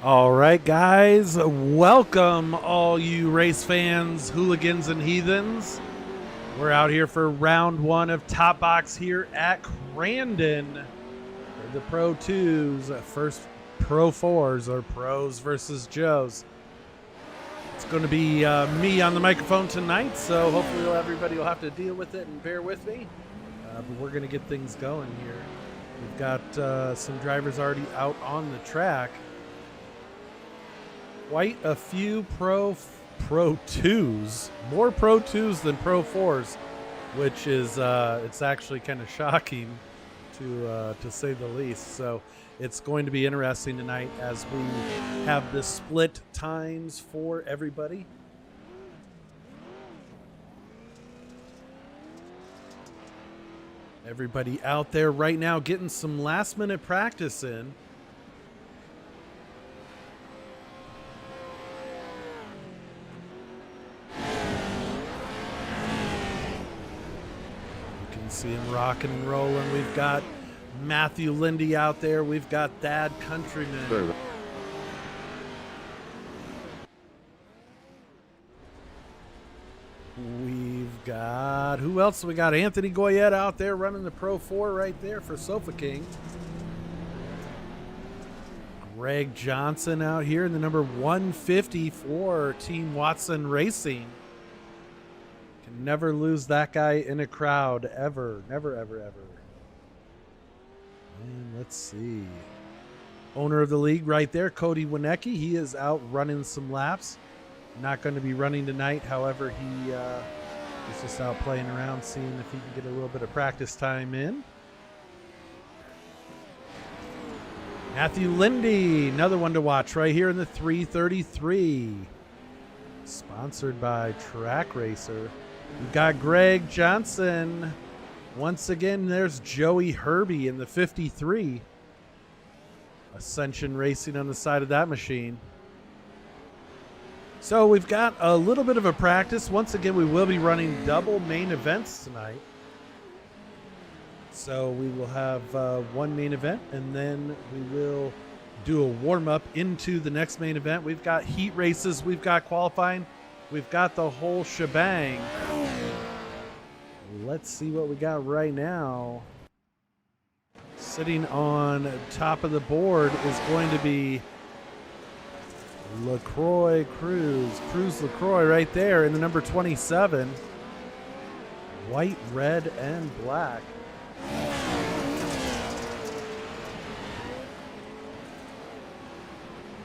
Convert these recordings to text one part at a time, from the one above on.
All right, guys, welcome all you race fans, hooligans, and heathens. We're out here for round one of Top Box here at Crandon for the Pro 2s, first Pro 4s, or Pros versus Joes. It's going to be me on the microphone tonight, so hopefully everybody will have to deal with it and bear with me. But we're going to get things going here. We've got some drivers already out on the track. Quite a few Pro 2s, more Pro 2s than Pro 4s, which is it's actually kind of shocking to say the least. So it's going to be interesting tonight as we have the split times for everybody. Everybody out there right now getting some last minute practice in. See him rocking and rolling. We've got Matthew Lindy out there. We've got Thad Countryman. Sure. We've got, who else? We got Anthony Goyette out there running the Pro 4 right there for Sofa King. Greg Johnson out here in the number 150 for Team Watson Racing. Can never lose that guy in a crowd, ever. Never, ever, ever. And let's see. Owner of the league right there, Cody Winecki. He is out running some laps. Not going to be running tonight. However, he's just out playing around, seeing if he can get a little bit of practice time in. Matthew Lindy, another one to watch right here in the 333. Sponsored by Track Racer. We've got Greg Johnson. Once again, there's Joey Herbie in the 53. Ascension Racing on the side of that machine. So we've got a little bit of a practice. Once again, we will be running double main events tonight. So we will have one main event, and then we will do a warm-up into the next main event. We've got heat races. We've got qualifying. We've got the whole shebang. Let's see what we got right now. Sitting on top of the board is going to be LaCroix Cruz LaCroix right there in the number 27. White, red, and black.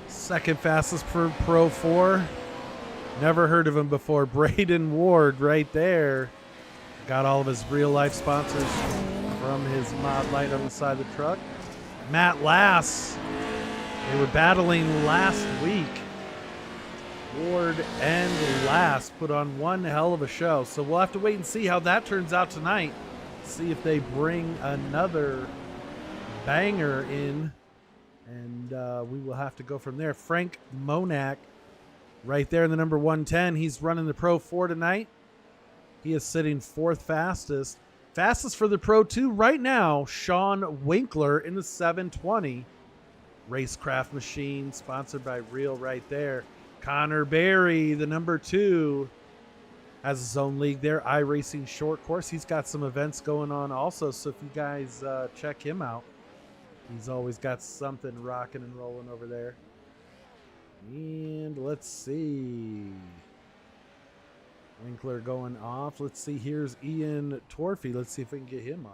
Second fastest for Pro 4. Never heard of him before. Braden Ward right there. Got all of his real life sponsors from his mod light on the side of the truck. Matt Lass. They were battling last week. Ward and Lass put on one hell of a show. So we'll have to wait and see how that turns out tonight. See if they bring another banger in. And we will have to go from there. Frank Monak right there in the number 110. He's running the Pro 4 tonight. He is sitting fourth fastest. Fastest for the Pro 2 right now, Sean Winkler in the 720. Racecraft Machine, sponsored by Real right there. Connor Berry, the number 2, has his own league there, iRacing Short Course. He's got some events going on also, so if you guys check him out, he's always got something rocking and rolling over there. And let's see. Winkler going off. Let's see. Here's Ian Torfey. Let's see if we can get him on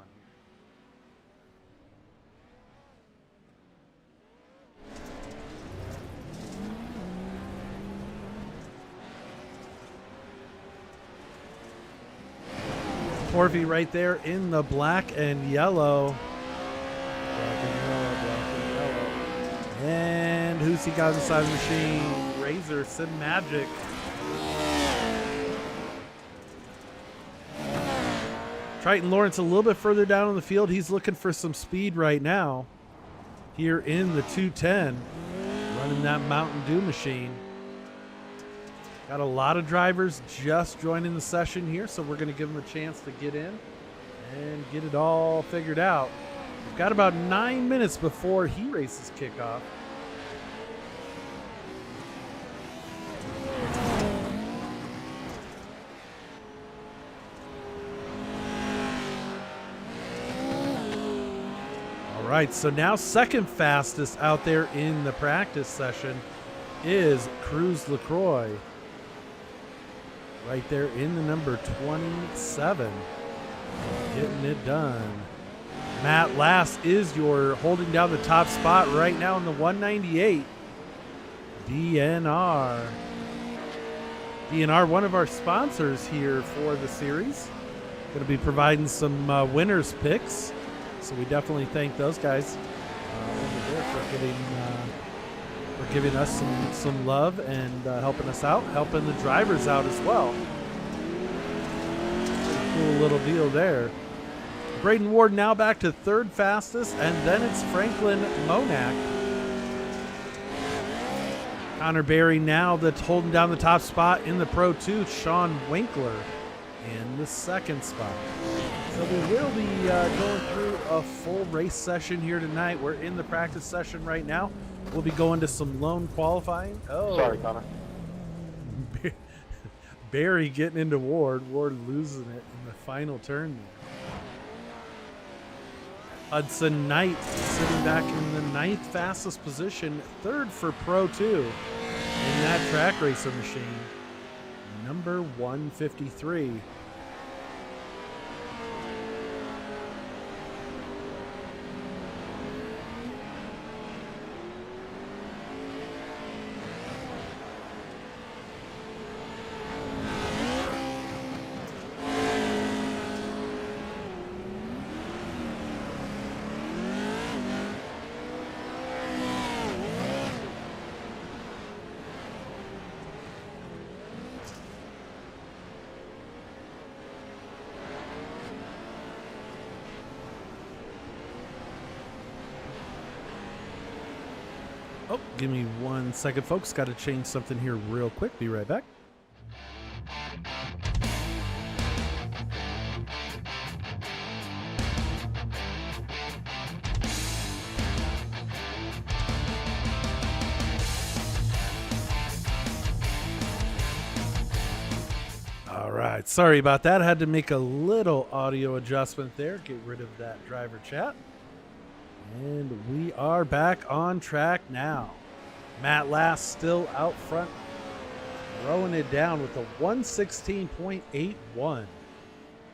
here. Torfey right there in the black and yellow. Black and yellow. And who's he got inside the machine? Razor Sim Magic. Triton Lawrence a little bit further down on the field. He's looking for some speed right now here in the 210, running that Mountain Dew machine. Got a lot of drivers just joining the session here, so we're going to give them a chance to get in and get it all figured out. We've got about 9 minutes before heat races kick off. right, so now second fastest out there in the practice session is Cruz LaCroix. Right there in the number 27. Getting it done. Matt Last is your holding down the top spot right now in the 198. DNR. DNR, one of our sponsors here for the series. Going to be providing some winners picks. So we definitely thank those guys over there for giving us some love and helping us out, helping the drivers out as well. Cool little deal there. Braden Ward now back to third fastest, and then it's Franklin Monak. Connor Berry now that's holding down the top spot in the Pro 2. Sean Winkler in the second spot. So we will be going through a full race session here tonight. We're in the practice session right now. We'll be going to some lone qualifying. Oh, sorry, Connor. Barry getting into Ward. Ward losing it in the final turn there. Hudson Knight sitting back in the 9th fastest position, third for Pro 2 in that track racer machine. Number 153. Oh, give me 1 second, folks. Got to change something here real quick. Be right back. All right. Sorry about that. I had to make a little audio adjustment there. Get rid of that driver chat. And we are back on track now. Matt Last still out front, throwing it down with a 116.81.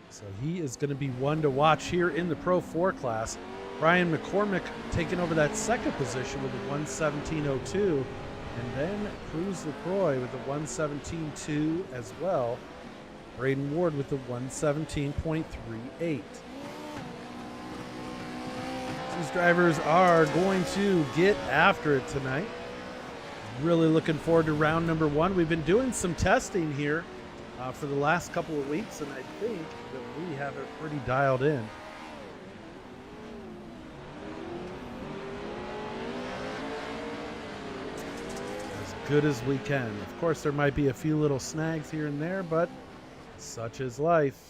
So he is going to be one to watch here in the Pro 4 class. Brian McCormick taking over that second position with a 117.02. And then Cruz LaCroix with a 117.2 as well. Braden Ward with the 117.38. These drivers are going to get after it tonight. Really looking forward to round number 1. We've been doing some testing here for the last couple of weeks, and I think that we have it pretty dialed in. As good as we can. Of course, there might be a few little snags here and there, but such is life.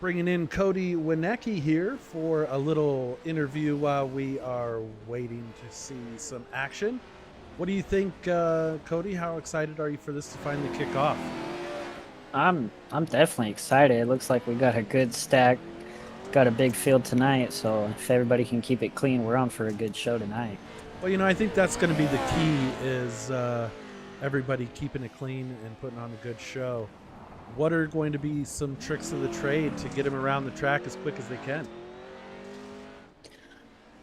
Bringing in Cody Winecki here for a little interview while we are waiting to see some action. What do you think, Cody? How excited are you for this to finally kick off? I'm definitely excited. It looks like we got a good stack, got a big field tonight. So if everybody can keep it clean, we're on for a good show tonight. Well, you know, I think that's going to be the key is everybody keeping it clean and putting on a good show. What are going to be some tricks of the trade to get them around the track as quick as they can?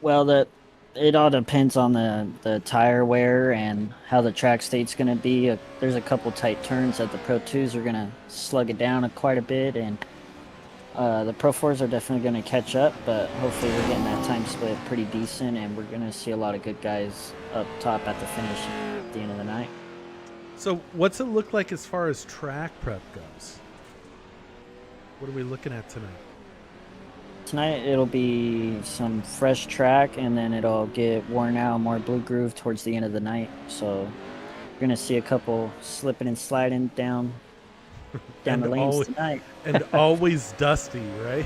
Well, it all depends on the tire wear and how the track state's going to be. There's a couple tight turns that the Pro 2s are going to slug it down quite a bit, and the Pro 4s are definitely going to catch up, but hopefully we're getting that time split pretty decent, and we're going to see a lot of good guys up top at the finish at the end of the night. So what's it look like as far as track prep goes? What are we looking at tonight? Tonight it'll be some fresh track, and then it'll get worn out, more blue groove towards the end of the night. So we're going to see a couple slipping and sliding down the lanes tonight. And always dusty, right?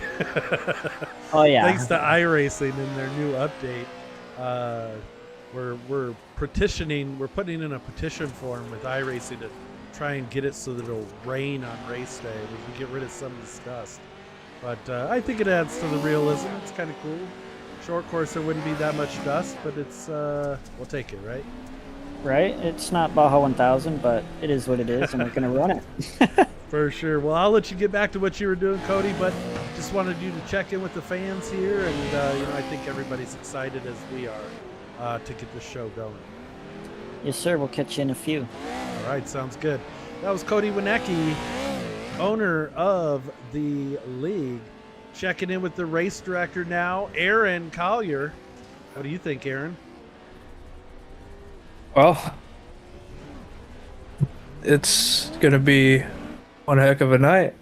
Oh, yeah. Thanks to iRacing and their new update. We're petitioning, we're putting in a petition form with iRacing to try and get it so that it'll rain on race day. We can get rid of some of this dust. But I think it adds to the realism. It's kind of cool. Short course, there wouldn't be that much dust, but it's we'll take it, right? Right? It's not Baja 1000, but it is what it is, and we're gonna run it. For sure. Well, I'll let you get back to what you were doing, Cody, but just wanted you to check in with the fans here, and I think everybody's excited as we are to get the show going. Yes, sir. We'll catch you in a few. All right, sounds good. That was Cody Winecki, owner of the league, checking in with the race director now, Aaron Collier. What do you think, Aaron? Well, it's going to be one heck of a night.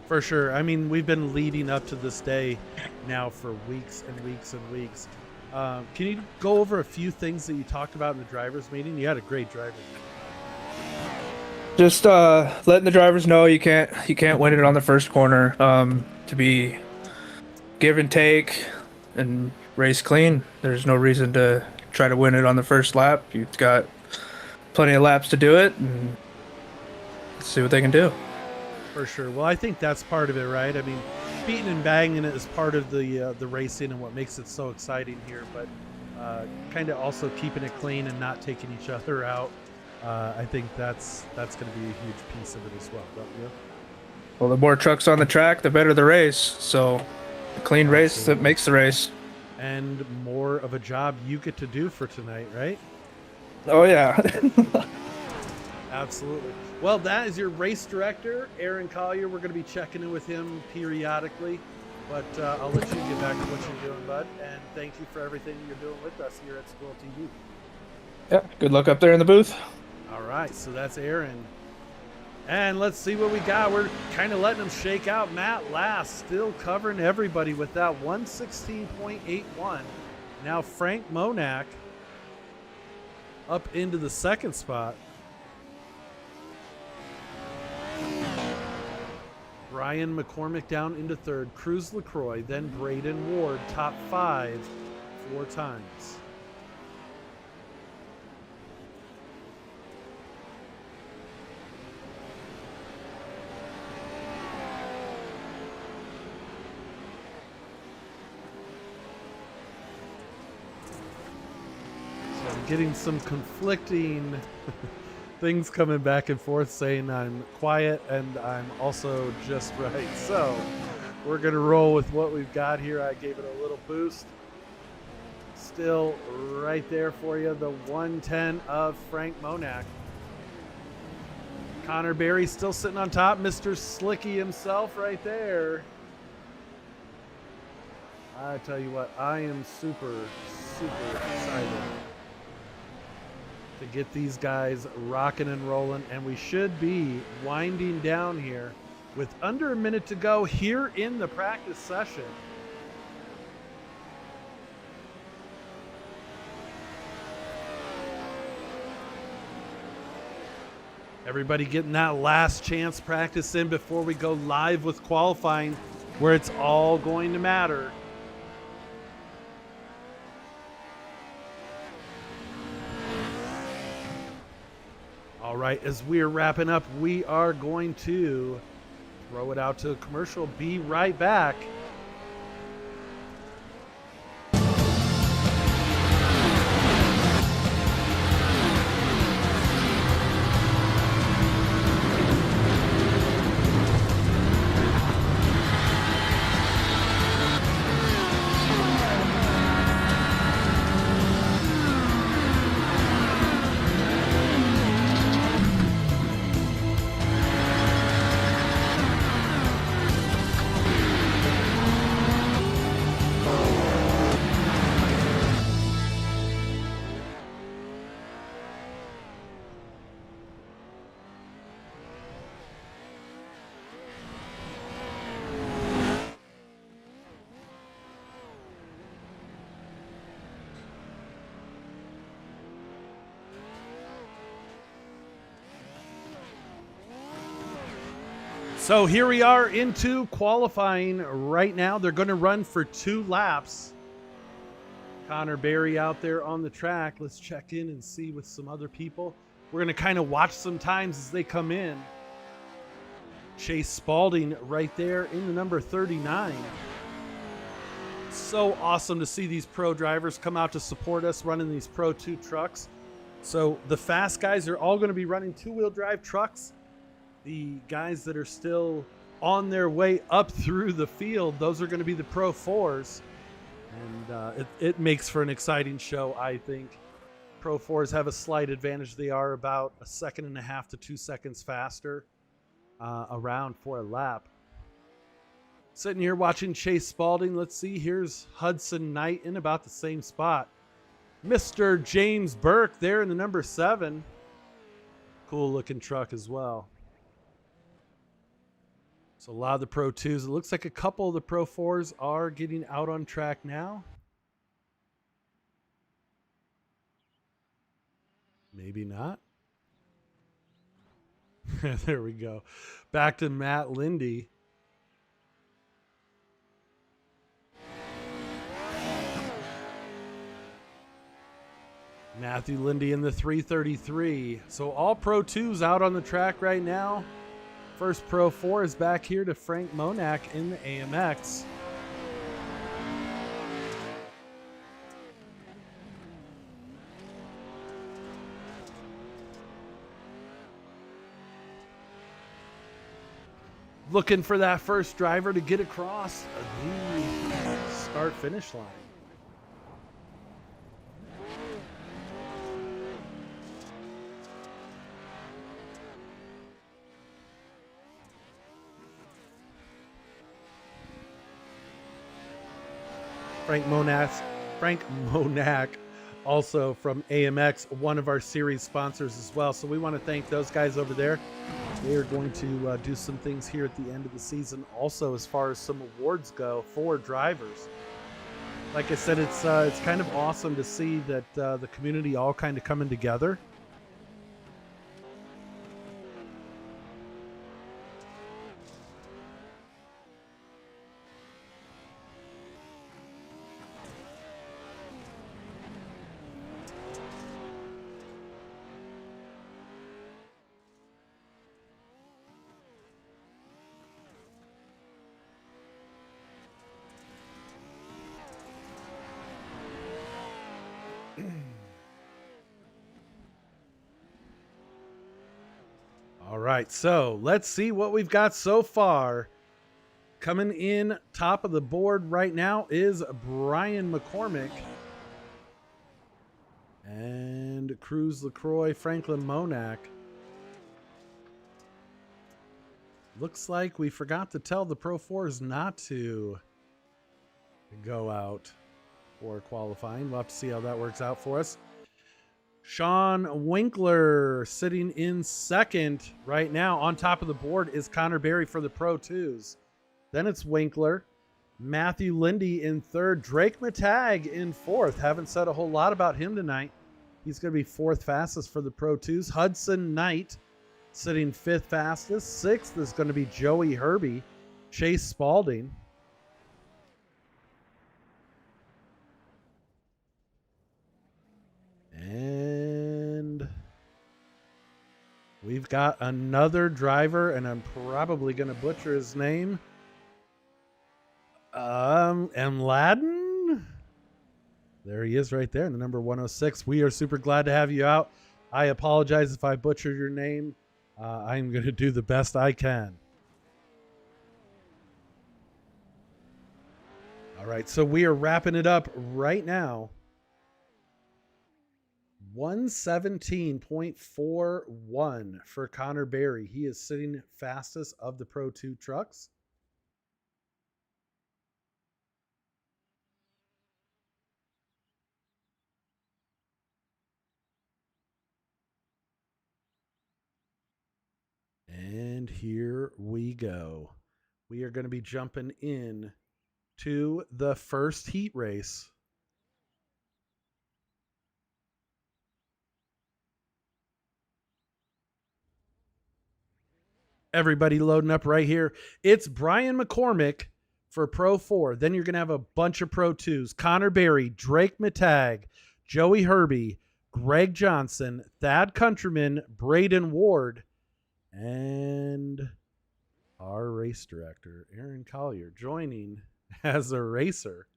For sure. I mean, we've been leading up to this day now for weeks and weeks and weeks. Can you go over a few things that you talked about in the drivers' meeting? You had a great drivers meeting. Just letting the drivers know you can't win it on the first corner. To be give and take and race clean. There's no reason to try to win it on the first lap. You've got plenty of laps to do it, and let's see what they can do. For sure. Well, I think that's part of it, right? I mean, beating and banging it is part of the racing and what makes it so exciting here. But kind of also keeping it clean and not taking each other out. I think that's going to be a huge piece of it as well, don't you? Well, the more trucks on the track, the better the race. So, a clean race that makes the race. And more of a job you get to do for tonight, right? Oh yeah. Absolutely. Well, that is your race director, Aaron Collier. We're going to be checking in with him periodically, but I'll let you get back to what you're doing, bud. And thank you for everything you're doing with us here at Squirrel TV. Yeah. Good luck up there in the booth. All right, so that's Aaron. And let's see what we got. We're kind of letting them shake out. Matt last, still covering everybody with that 116.81. Now Frank Monak up into the second spot. Brian McCormick down into third. Cruz LaCroix, then Braden Ward, top 5 4 times. So I'm getting some conflicting things coming back and forth saying I'm quiet and I'm also just right. So we're going to roll with what we've got here. I gave it a little boost. Still right there for you, the 110 of Frank Monak. Connor Berry still sitting on top. Mr. Slicky himself right there. I tell you what, I am super excited to get these guys rocking and rolling, and we should be winding down here with under a minute to go here in the practice session. Everybody getting that last chance practice in before we go live with qualifying, where it's all going to matter. All right, as we're wrapping up, we are going to throw it out to a commercial. Be right back. So here we are into qualifying right now. They're going to run for 2 laps. Connor Berry out there on the track. Let's check in and see with some other people. We're going to kind of watch some times as they come in. Chase Spalding right there in the number 39. So awesome to see these pro drivers come out to support us running these Pro 2 trucks. So the fast guys are all going to be running two-wheel drive trucks. The guys that are still on their way up through the field, those are going to be the Pro 4s. And it makes for an exciting show, I think. Pro 4s have a slight advantage. They are about 1.5 seconds to 2 seconds faster around for a lap. Sitting here watching Chase Spalding. Let's see. Here's Hudson Knight in about the same spot. Mr. James Burke there in the number 7. Cool looking truck as well. So a lot of the Pro 2s. It looks like a couple of the Pro 4s are getting out on track now. Maybe not. There we go. Back to Matt Lindy. Matthew Lindy in the 333. So all Pro 2s out on the track right now. First Pro 4 is back here to Frank Monak in the AMX. Looking for that first driver to get across the start-finish line. Frank Monak, also from AMX, one of our series sponsors as well. So we want to thank those guys over there. They are going to do some things here at the end of the season also as far as some awards go for drivers. Like I said, it's kind of awesome to see that the community all kind of coming together. All right, so let's see what we've got so far. Coming in top of the board right now is Brian McCormick. And Cruz LaCroix, Franklin Monak. Looks like we forgot to tell the Pro 4s not to go out for qualifying. We'll have to see how that works out for us. Sean Winkler sitting in second right now. On top of the board is Connor Berry for the Pro 2s. Then it's Winkler. Matthew Lindy in third. Drake Matag in fourth. Haven't said a whole lot about him tonight. He's going to be fourth fastest for the Pro 2s. Hudson Knight sitting fifth fastest. Sixth is going to be Joey Herbie. Chase Spalding. And we've got another driver, and I'm probably going to butcher his name. Mladen? There he is right there in the number 106. We are super glad to have you out. I apologize if I butchered your name. I'm going to do the best I can. All right, so we are wrapping it up right now. 117.41 for Connor Berry. He is sitting fastest of the Pro 2 trucks. And here we go. We are going to be jumping in to the first heat race. Everybody loading up right here. It's Brian McCormick for Pro 4. Then you're going to have a bunch of Pro 2s. Connor Berry, Drake Matag, Joey Herbie, Greg Johnson, Thad Countryman, Braden Ward, and our race director, Aaron Collier, joining as a racer.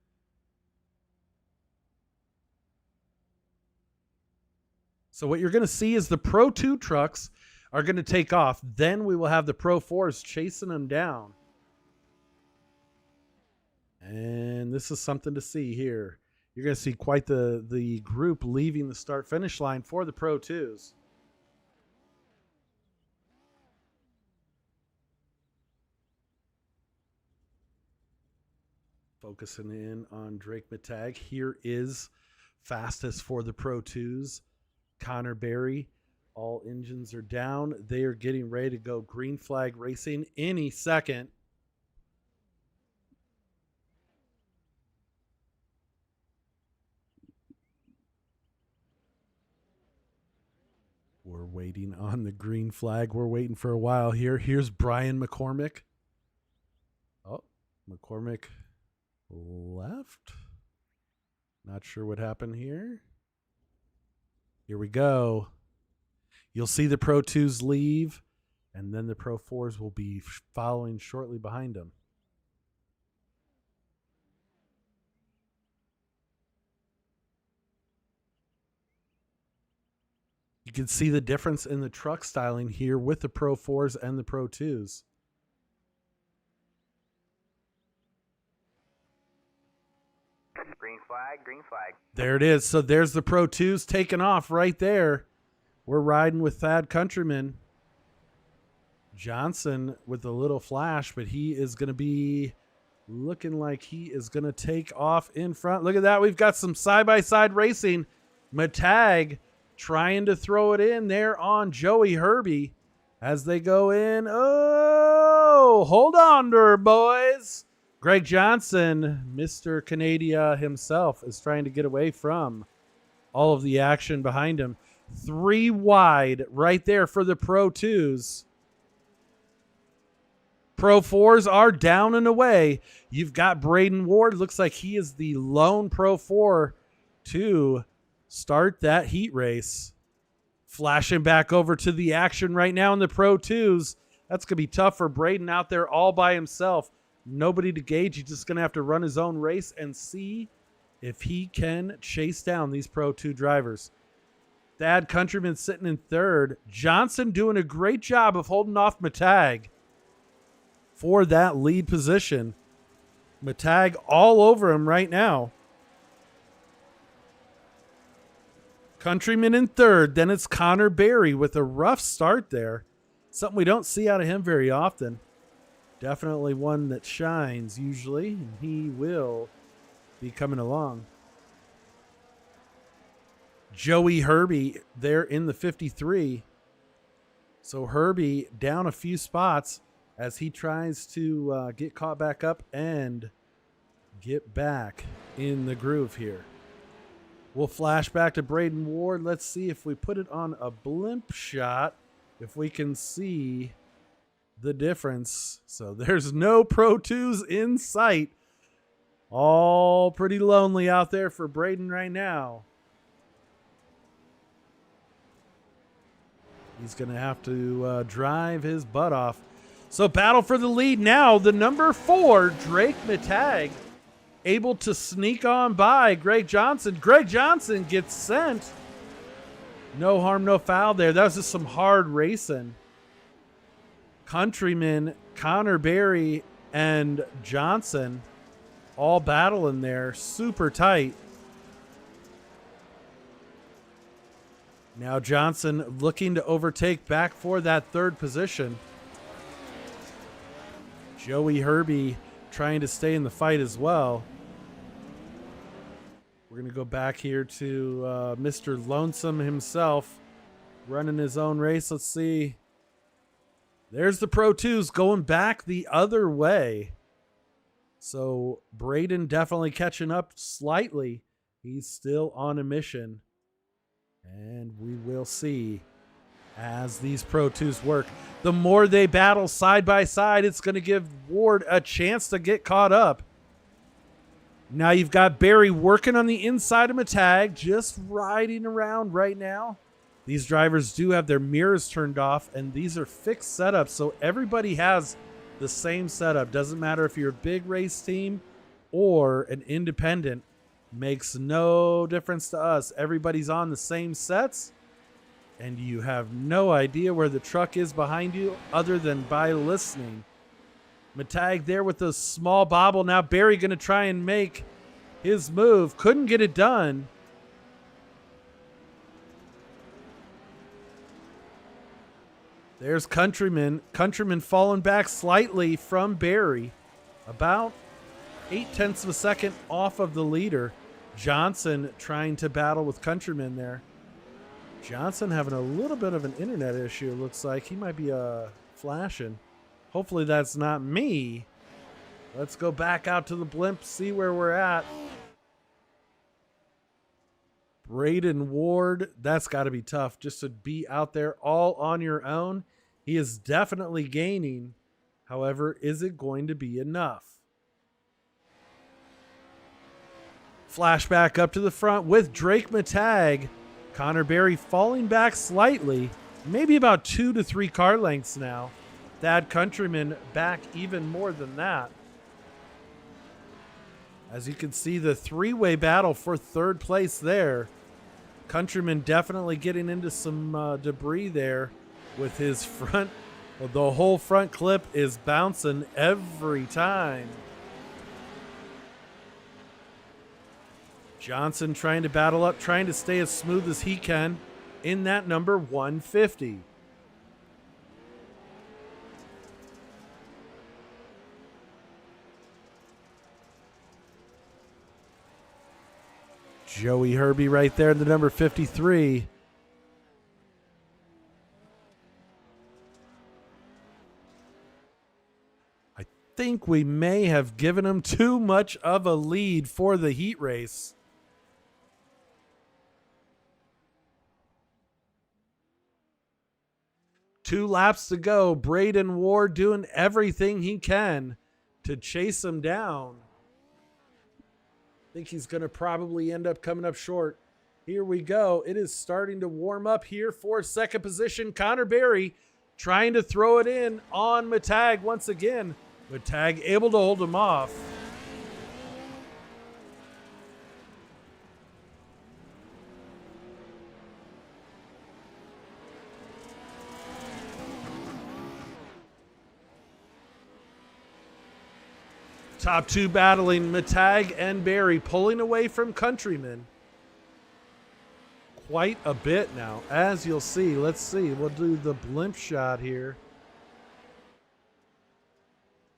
So what you're going to see is the Pro 2 trucks are going to take off. Then we will have the Pro 4s chasing them down. And this is something to see here. You're going to see quite the group leaving the start-finish line for the Pro 2s. Focusing in on Drake Matag. Here is fastest for the Pro 2s. Connor Berry. All engines are down. They are getting ready to go green flag racing any second. We're waiting on the green flag. We're waiting for a while here. Here's Brian McCormick. Oh, McCormick left. Not sure what happened here. Here we go. You'll see the Pro 2s leave, and then the Pro 4s will be following shortly behind them. You can see the difference in the truck styling here with the Pro 4s and the Pro 2s. Green flag, green flag. There it is. So there's the Pro 2s taking off right there. We're riding with Thad Countryman. Johnson with a little flash, but he is going to be looking like he is going to take off in front. Look at that. We've got some side-by-side racing. Matag trying to throw it in there on Joey Herbie as they go in. Oh, hold on there, boys. Greg Johnson, Mr. Canada himself, is trying to get away from all of the action behind him. 3 wide right there for the Pro 2s. Pro 4s are down and away. You've got Braden Ward. Looks like he is the lone Pro 4 to start that heat race. Flashing back over to the action right now in the Pro 2s. That's going to be tough for Braden out there all by himself. Nobody to gauge. He's just going to have to run his own race and see if he can chase down these Pro 2 drivers. Thad Countryman sitting in third. Johnson doing a great job of holding off Matag for that lead position. Matag all over him right now. Countryman in third. Then it's Connor Berry with a rough start there. Something we don't see out of him very often. Definitely one that shines usually, and he will be coming along. Joey Herbie there in the 53. So Herbie down a few spots as he tries to get caught back up and get back in the groove here. We'll flash back to Braden Ward. Let's see if we put it on a blimp shot, if we can see the difference. So there's no Pro 2s in sight. All pretty lonely out there for Braden right now. He's going to have to drive his butt off. So battle for the lead now. The number 4, Drake Matag, able to sneak on by Greg Johnson. Greg Johnson gets sent. No harm, no foul there. That was just some hard racing. Countryman, Connor Berry, and Johnson all battling there. Super tight. Now Johnson looking to overtake back for that third position. Joey Herbie trying to stay in the fight as well. We're going to go back here to Mr. Lonesome himself running his own race. Let's see. There's the Pro 2s going back the other way. So Braden definitely catching up slightly. He's still on a mission. And we will see as these Pro 2s work. The more they battle side by side, it's going to give Ward a chance to get caught up. Now you've got Barry working on the inside of Matag, just riding around right now. These drivers do have their mirrors turned off, and these are fixed setups, so everybody has the same setup. Doesn't matter if you're a big race team or an independent. Makes no difference to us. Everybody's on the same sets, and you have no idea where the truck is behind you other than by listening. Matag there with a small bobble. Now Barry going to try and make his move. Couldn't get it done. There's Countryman. Countryman falling back slightly from Barry. About 0.8 of a second off of the leader. Johnson trying to battle with Countryman there. Johnson having a little bit of an internet issue, it looks like. He might be flashing. Hopefully that's not me. Let's go back out to the blimp, see where we're at. Braden Ward, that's got to be tough just to be out there all on your own. He is definitely gaining. However, is it going to be enough? Flashback up to the front with Drake Matag. Connor Berry falling back slightly, maybe about 2 to 3 car lengths now. Thad Countryman back even more than that. As you can see, the three-way battle for third place there. Countryman definitely getting into some debris there with his front. Well, the whole front clip is bouncing every time. Johnson trying to battle up, trying to stay as smooth as he can in that number 150. Joey Herbie right there in the number 53. I think we may have given him too much of a lead for the heat race. Two laps to go. Braden Ward doing everything he can to chase him down. I think he's going to probably end up coming up short. Here we go. It is starting to warm up here for second position. Connor Berry trying to throw it in on Matag once again. Matag able to hold him off. Top two battling, Matag and Barry pulling away from Countryman. Quite a bit now, as you'll see. Let's see. We'll do the blimp shot here.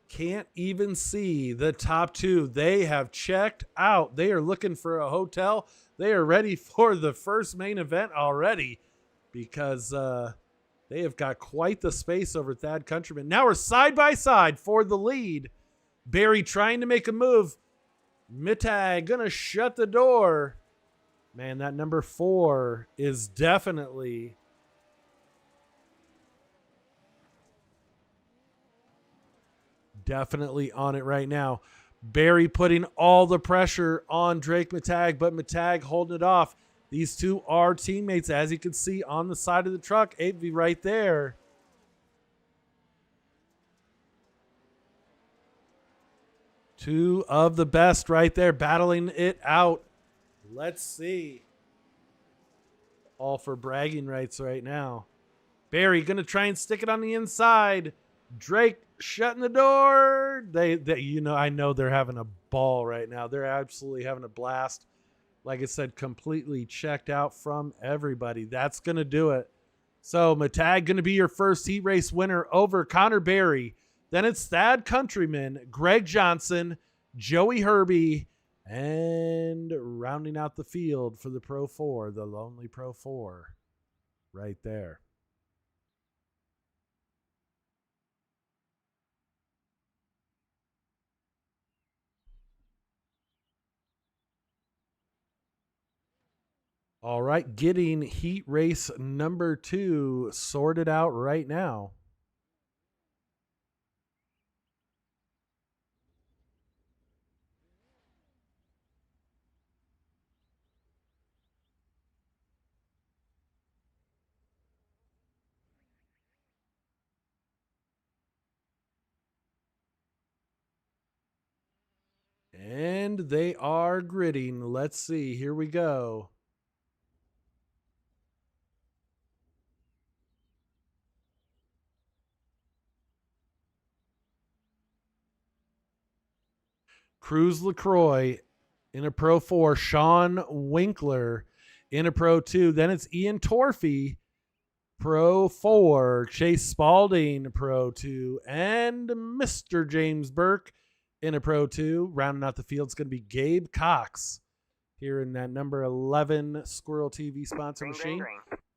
Can't even see the top two. They have checked out. They are looking for a hotel. They are ready for the first main event already because they have got quite the space over Thad Countryman. Now we're side by side for the lead. Barry trying to make a move. Matag gonna shut the door. Man, that number 4 is definitely on it right now. Barry putting all the pressure on Drake Matag, but Matag holding it off. These two are teammates, as you can see on the side of the truck. Avey right there. Two of the best right there, battling it out. Let's see. All for bragging rights right now. Barry going to try and stick it on the inside. Drake shutting the door. I know they're having a ball right now. They're absolutely having a blast. Like I said, completely checked out from everybody. That's going to do it. So Matag going to be your first heat race winner over Connor Berry. Then it's Thad Countryman, Greg Johnson, Joey Herbie, and rounding out the field for the Pro 4, the Lonely Pro 4, right there. All right, getting heat race number 2 sorted out right now. And they are gridding. Let's see. Here we go. Cruz LaCroix in a Pro 4. Sean Winkler in a Pro 2. Then it's Ian Torfey, Pro 4. Chase Spalding, Pro 2. And Mr. James Burke in a Pro 2. Rounding out the field is going to be Gabe Cox here in that number 11 Squirrel TV sponsor machine.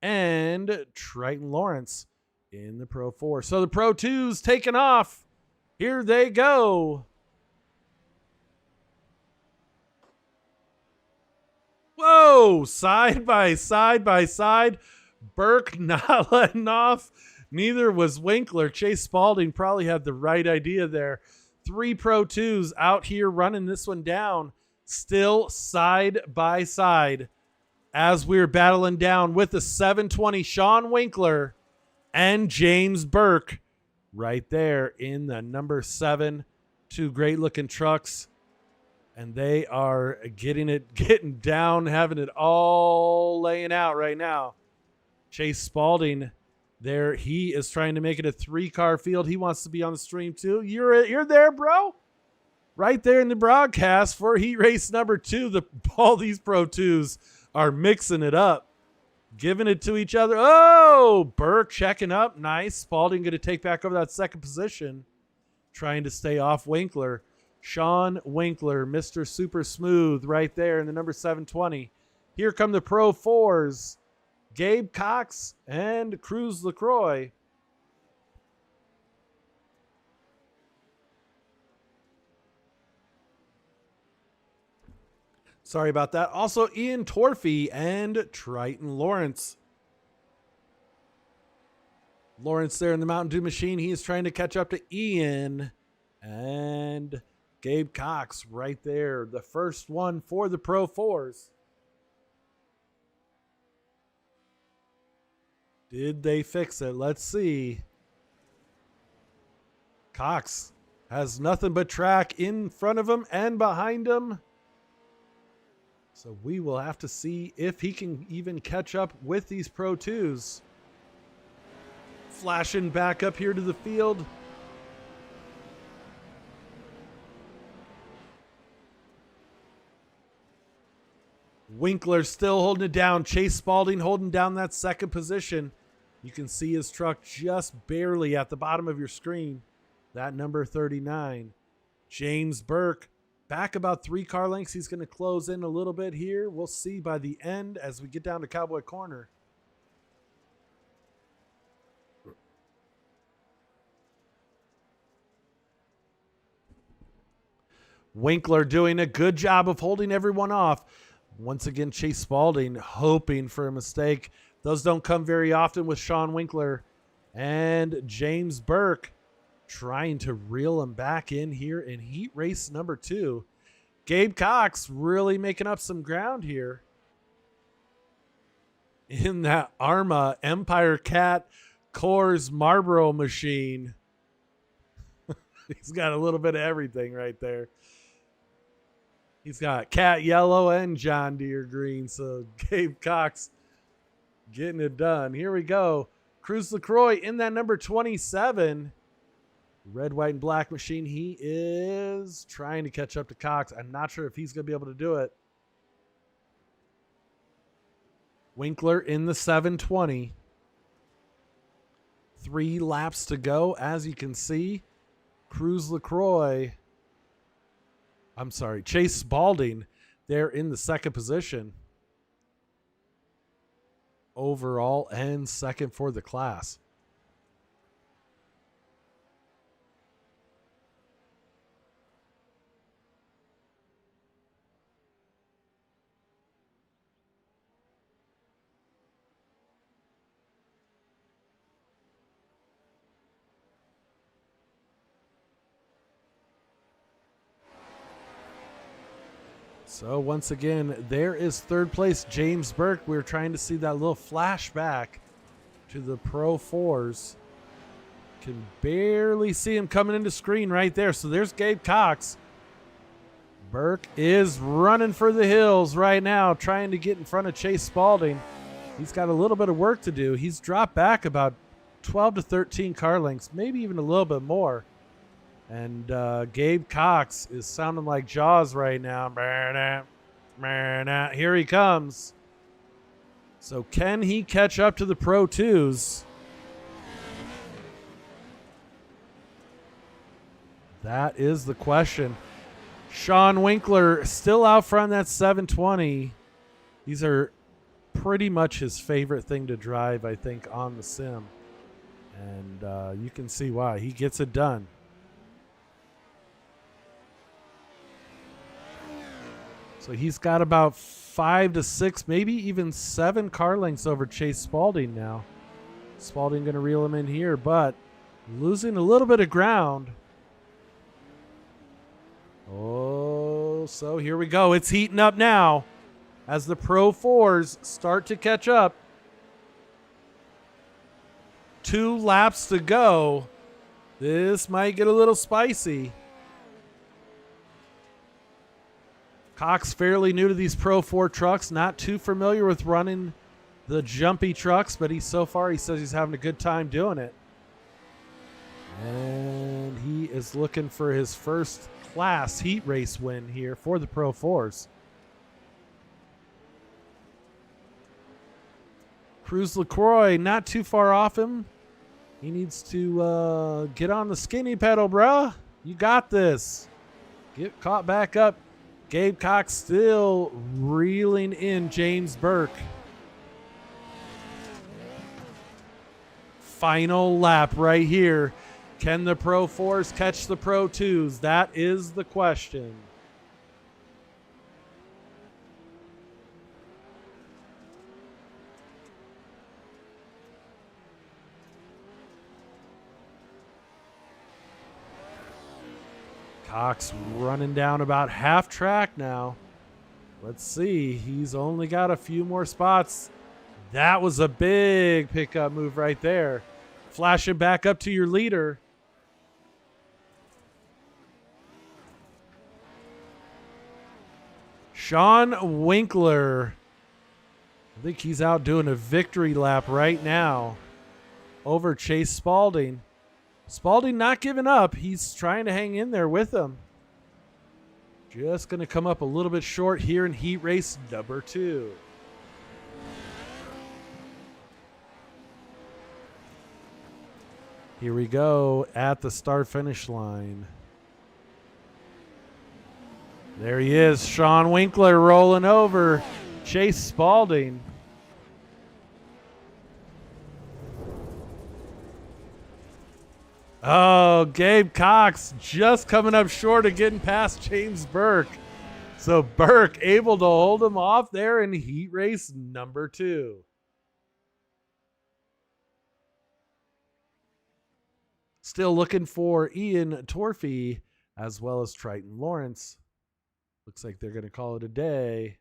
And Triton Lawrence in the Pro 4. So the Pro 2's taking off. Here they go. Whoa, side by side. Burke not letting off. Neither was Winkler. Chase Spalding probably had the right idea there. 3 Pro 2s out here running this one down. Still side by side as we're battling down with the 720 Sean Winkler and James Burke right there in the number 7. 2 great looking trucks. And they are getting down, having it all laying out right now. Chase Spalding there. He is trying to make it a 3-car field. He wants to be on the stream too. You're there, bro. Right there in the broadcast for heat race number 2. All these Pro 2s are mixing it up, giving it to each other. Oh, Burke checking up. Nice. Spalding going to take back over that second position, trying to stay off Winkler. Sean Winkler, Mr. Super Smooth right there in the number 720. Here come the Pro 4s. Gabe Cox and Cruz LaCroix. Sorry about that. Also, Ian Torfey and Triton Lawrence. Lawrence there in the Mountain Dew machine. He is trying to catch up to Ian. And Gabe Cox right there. The first one for the Pro 4s. Did they fix it? Let's see. Cox has nothing but track in front of him and behind him. So we will have to see if he can even catch up with these Pro 2s. Flashing back up here to the field. Winkler still holding it down. Chase Spalding holding down that second position. You can see his truck just barely at the bottom of your screen. That number 39. James Burke back about 3 car lengths. He's going to close in a little bit here. We'll see by the end as we get down to Cowboy Corner. Winkler doing a good job of holding everyone off. Once again, Chase Spalding hoping for a mistake. Those don't come very often with Sean Winkler. And James Burke trying to reel him back in here in heat race number 2. Gabe Cox really making up some ground here in that Arma Empire Cat Coors Marlboro machine. He's got a little bit of everything right there. He's got Cat Yellow and John Deere Green. So Gabe Cox getting it done. Here we go. Cruz LaCroix in that number 27. Red, white, and black machine. He is trying to catch up to Cox. I'm not sure if he's going to be able to do it. Winkler in the 720. 3 laps to go. As you can see, Cruz LaCroix. I'm sorry, Chase Spalding there in the second position. Overall and second for the class. So once again, there is third place, James Burke. We're trying to see that little flashback to the Pro 4s. Can barely see him coming into screen right there. So there's Gabe Cox Burke is running for the hills right now, trying to get in front of Chase Spaulding. He's got a little bit of work to do. He's dropped back about 12 to 13 car lengths, maybe even a little bit more. And Gabe Cox is sounding like Jaws right now. Here he comes. So can he catch up to the Pro 2s? That is the question. Sean Winkler still out front, that 720. These are pretty much his favorite thing to drive, I think, on the sim. And you can see why. He gets it done. So he's got about 5 to 6, maybe even 7 car lengths over Chase Spaulding now. Spaulding going to reel him in here, but losing a little bit of ground. Oh, so here we go. It's heating up now as the Pro 4s start to catch up. 2 laps to go. This might get a little spicy. Cox fairly new to these Pro 4 trucks, not too familiar with running the jumpy trucks, but he says he's having a good time doing it. And he is looking for his first class heat race win here for the Pro 4s. Cruz LaCroix not too far off him. He needs to get on the skinny pedal, bruh. You got this. Get caught back up. Gabe Cox still reeling in James Burke. Final lap right here. Can the Pro 4s catch the Pro 2s? That is the question. Cox running down about half track now. Let's see. He's only got a few more spots. That was a big pickup move right there. Flashing back up to your leader. Sean Winkler. I think he's out doing a victory lap right now over Chase Spaulding. Spaulding not giving up. He's trying to hang in there with him. Just going to come up a little bit short here in heat race number 2. Here we go at the start-finish line. There he is, Sean Winkler rolling over Chase Spaulding. Oh, Gabe Cox just coming up short of getting past James Burke. So Burke able to hold him off there in heat race number 2. Still looking for Ian Torfey as well as Triton Lawrence. Looks like they're going to call it a day.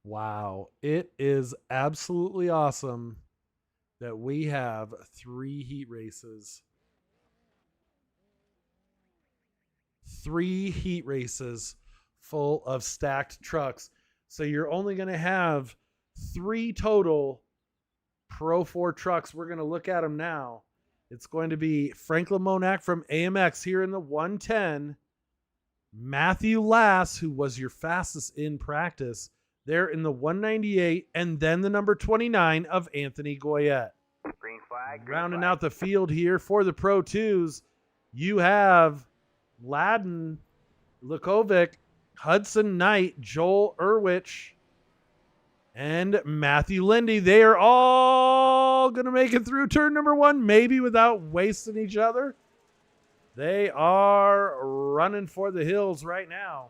Wow, it is absolutely awesome that we have 3 heat races. 3 heat races full of stacked trucks. So you're only going to have 3 total Pro 4 trucks. We're going to look at them now. It's going to be Franklin Monac from AMX here in the 110. Matthew Lass, who was your fastest in practice, there in the 198, and then the number 29 of Anthony Goyette. Green flag. Green Rounding flag. out the field here for the Pro 2s, you have Ladden, Lukovic, Hudson Knight, Joel Irwich, and Matthew Lindy. They are all going to make it through turn number 1, maybe without wasting each other. They are running for the hills right now.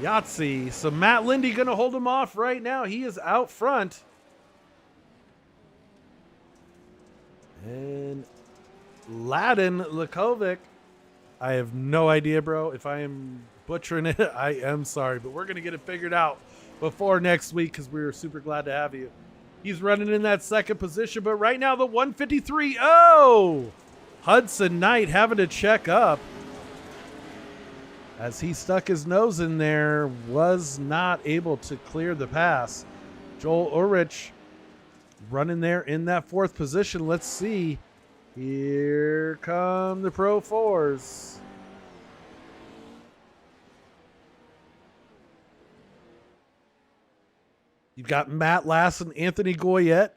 Yahtzee. So Matt Lindy going to hold him off right now. He is out front. And Mladen Lakovic. I have no idea, bro. If I am butchering it, I am sorry, but we're going to get it figured out before next week because we were super glad to have you. He's running in that second position, but right now the 153. Oh, Hudson Knight having to check up as he stuck his nose in there, was not able to clear the pass. Joel Ulrich running there in that fourth position. Let's see. Here come the Pro 4s. You've got Matt Lass and Anthony Goyette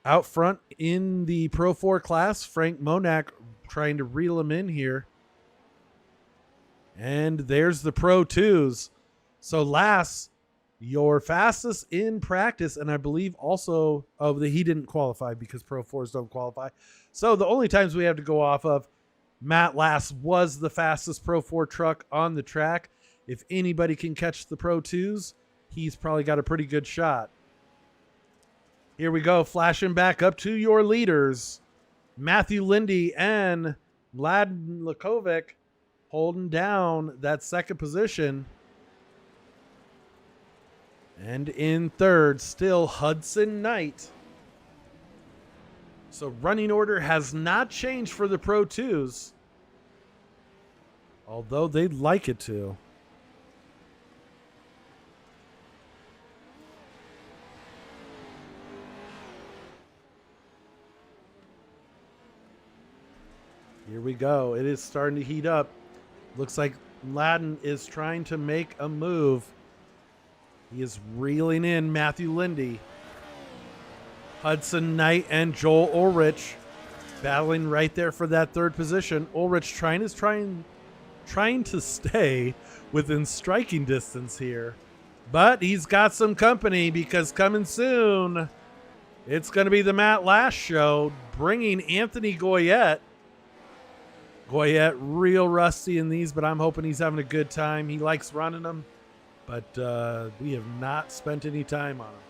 out front in the Pro 4 class. Frank Monak trying to reel him in here. And there's the Pro 2s. So Lass, your fastest in practice, and I believe also he didn't qualify because Pro 4s don't qualify. So the only times we have to go off of, Matt Lass was the fastest Pro 4 truck on the track. If anybody can catch the Pro 2s, he's probably got a pretty good shot. Here we go, flashing back up to your leaders. Matthew Lindy and Mladen Lakovic holding down that second position. And in third, still Hudson Knight. So running order has not changed for the Pro 2s, although they'd like it to. Here we go. It is starting to heat up. Looks like Mladen is trying to make a move. He is reeling in Matthew Lindy. Hudson Knight and Joel Ulrich battling right there for that third position. Ulrich trying to stay within striking distance here. But he's got some company because coming soon, it's going to be the Matt Lass show bringing Anthony Goyette. Goyette real rusty in these, but I'm hoping he's having a good time. He likes running them, but we have not spent any time on him.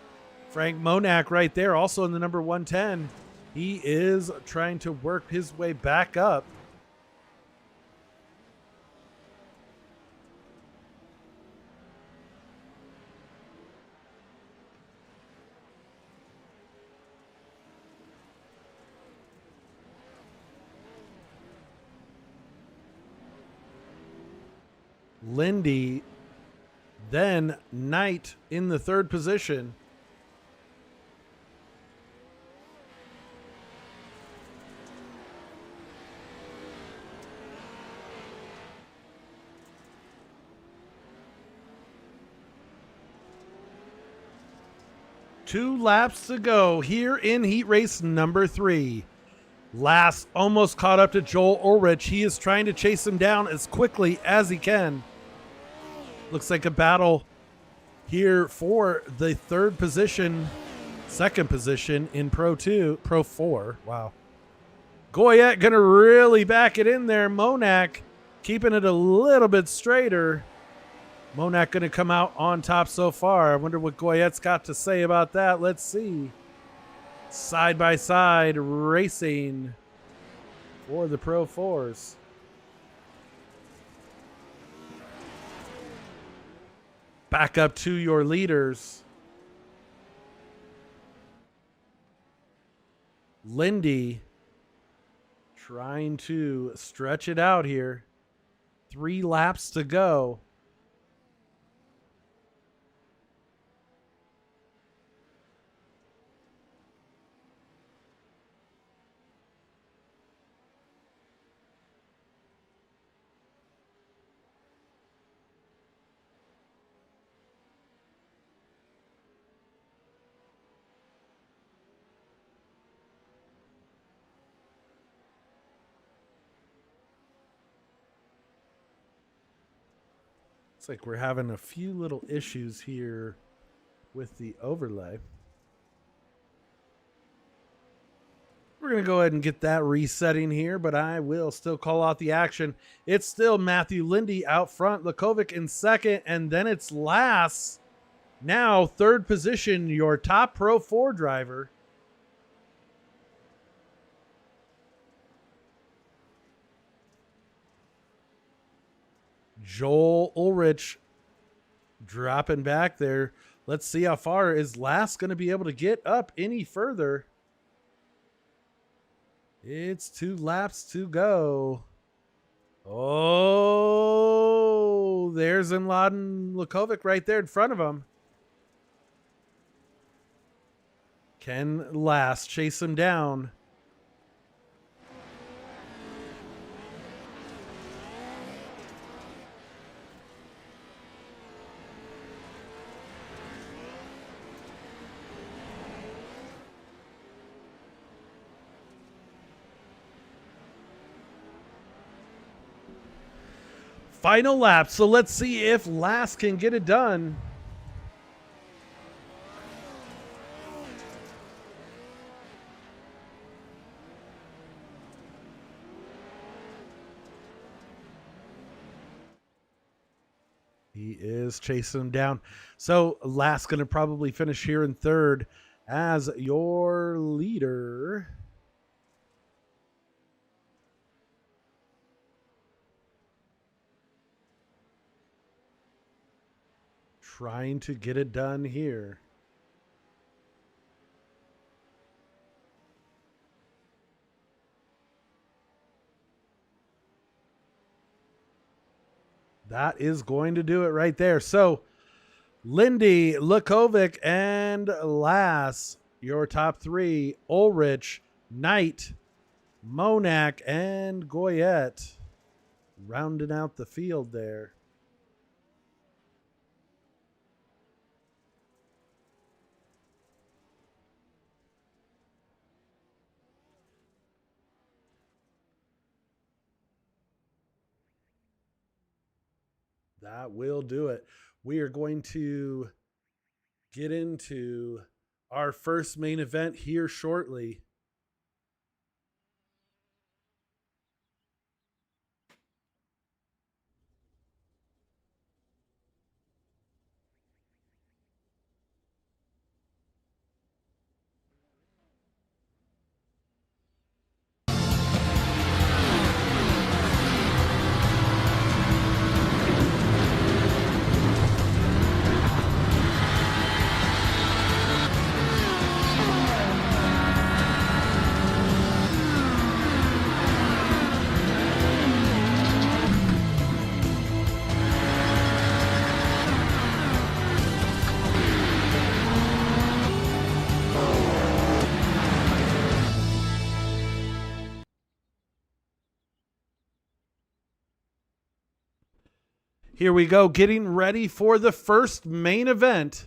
Frank Monak right there, also in the number 110. He is trying to work his way back up. Lindy, then Knight in the third position. Two laps to go here in heat race number 3. Lass almost caught up to Joel Ulrich. He is trying to chase him down as quickly as he can. Looks like a battle here for the third position, second position in Pro 4. Wow. Goyette gonna really back it in there. Monak keeping it a little bit straighter. Monak going to come out on top so far. I wonder what Goyette's got to say about that. Let's see. Side by side racing for the Pro 4s. Back up to your leaders. Lindy trying to stretch it out here. 3 laps to go. Like we're having a few little issues here with the overlay. We're going to go ahead and get that resetting here, but I will still call out the action. It's still Matthew Lindy out front, Lakovic in second, and then it's Lass. Now third position, your top Pro 4 driver. Joel Ulrich dropping back there. Let's see how far is Last going to be able to get up any further. It's 2 laps to go. Oh, there's Mladen Lukovic right there in front of him. Can Last chase him down? Final lap. So let's see if Last can get it done. He is chasing him down. So Last going to probably finish here in third as your leader. Trying to get it done here. That is going to do it right there. So, Lindy, Lukovic, and Lass, your top three. Ulrich, Knight, Monak, and Goyette rounding out the field there. That will do it. We are going to get into our first main event here shortly. Here we go, getting ready for the first main event.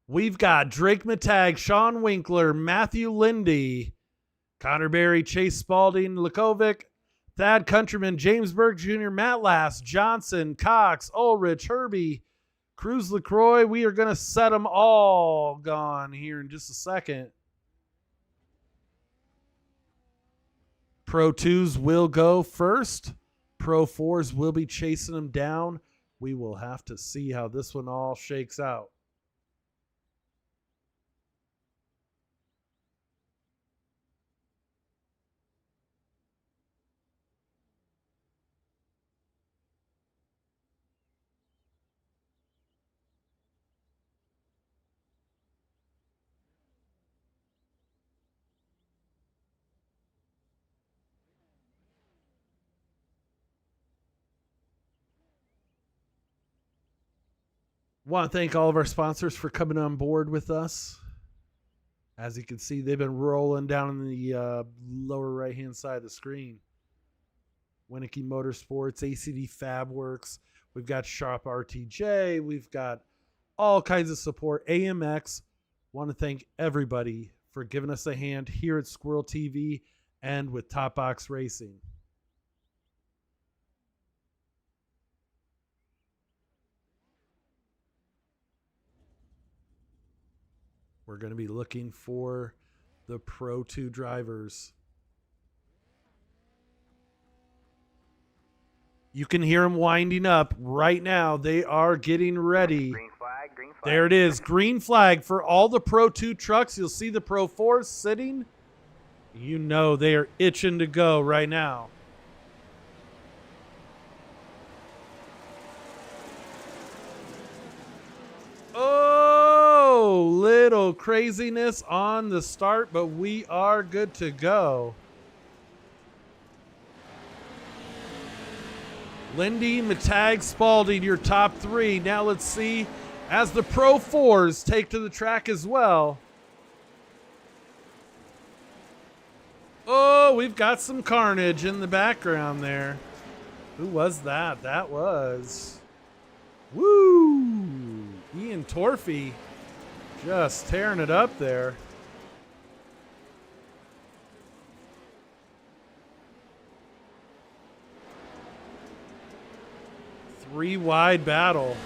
We've got Drake Matag, Sean Winkler, Matthew Lindy, Connor Berry, Chase Spalding, Lukovic, Thad Countryman, James Burke Jr., Matt Lass, Johnson, Cox, Ulrich, Herbie, Cruz LaCroix. We are going to set them all gone here in just a second. Pro 2s will go first. Pro 4s will be chasing them down. We will have to see how this one all shakes out. Want to thank all of our sponsors for coming on board with us. As you can see, they've been rolling down in the lower right-hand side of the screen. Winnicky Motorsports, ACD Fabworks. We've got Sharp RTJ. We've got all kinds of support. AMX. Want to thank everybody for giving us a hand here at Squirrel TV and with Top Box Racing. We're going to be looking for the Pro 2 drivers. You can hear them winding up right now. They are getting ready. Green flag, green flag. There it is. Green flag for all the Pro 2 trucks. You'll see the Pro 4s sitting. You know they are itching to go right now. little craziness on the start, but we are good to go. Lindy, Matag, Spalding, your top three. Now let's see as the Pro 4s take to the track as well. Oh, we've got some carnage in the background there. Who was that? That was... Woo! Ian Torfey just tearing it up there. Three wide battle.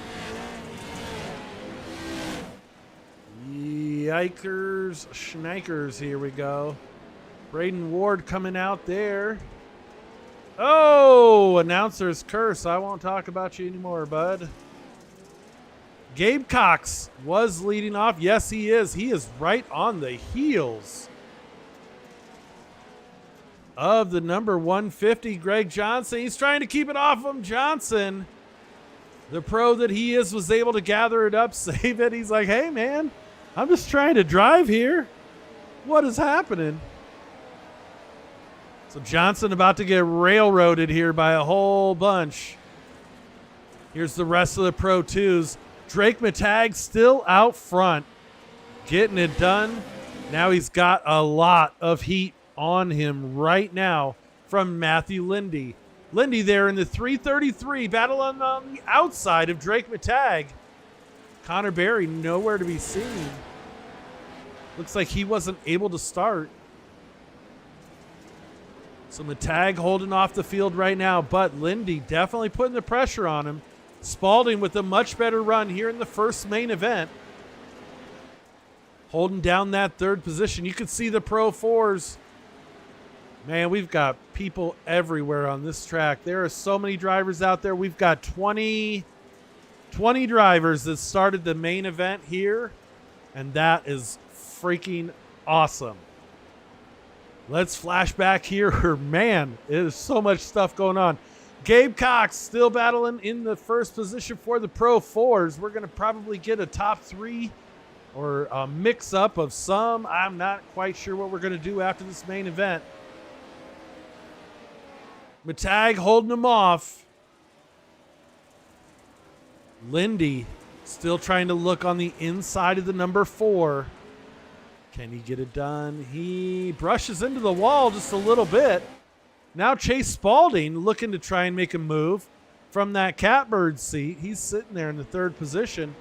Yikers, schnikers, here we go. Braden Ward coming out there. Oh, announcer's curse. I won't talk about you anymore, bud. Gabe Cox was leading off. Yes, he is. He is right on the heels of the number 150, Greg Johnson. He's trying to keep it off him. Johnson, the pro that he is, was able to gather it up, save it. He's like, hey, man, I'm just trying to drive here. What is happening? So Johnson about to get railroaded here by a whole bunch. Here's the rest of the Pro 2s. Drake Matag still out front, getting it done. Now he's got a lot of heat on him right now from Matthew Lindy. Lindy there in the 333, battle on the outside of Drake Matag. Connor Berry nowhere to be seen. Looks like he wasn't able to start. So Matag holding off the field right now, but Lindy definitely putting the pressure on him. Spalding with a much better run here in the first main event. Holding down that third position. You can see the Pro 4s. Man, we've got people everywhere on this track. There are so many drivers out there. We've got 20 drivers that started the main event here, and that is freaking awesome. Let's flash back here. Man, there's so much stuff going on. Gabe Cox still battling in the first position for the Pro 4s. We're going to probably get a top three or a mix-up of some. I'm not quite sure what we're going to do after this main event. Matag holding him off. Lindy still trying to look on the inside of the number 4. Can he get it done? He brushes into the wall just a little bit. Now Chase Spalding looking to try and make a move from that catbird seat. He's sitting there in the third position,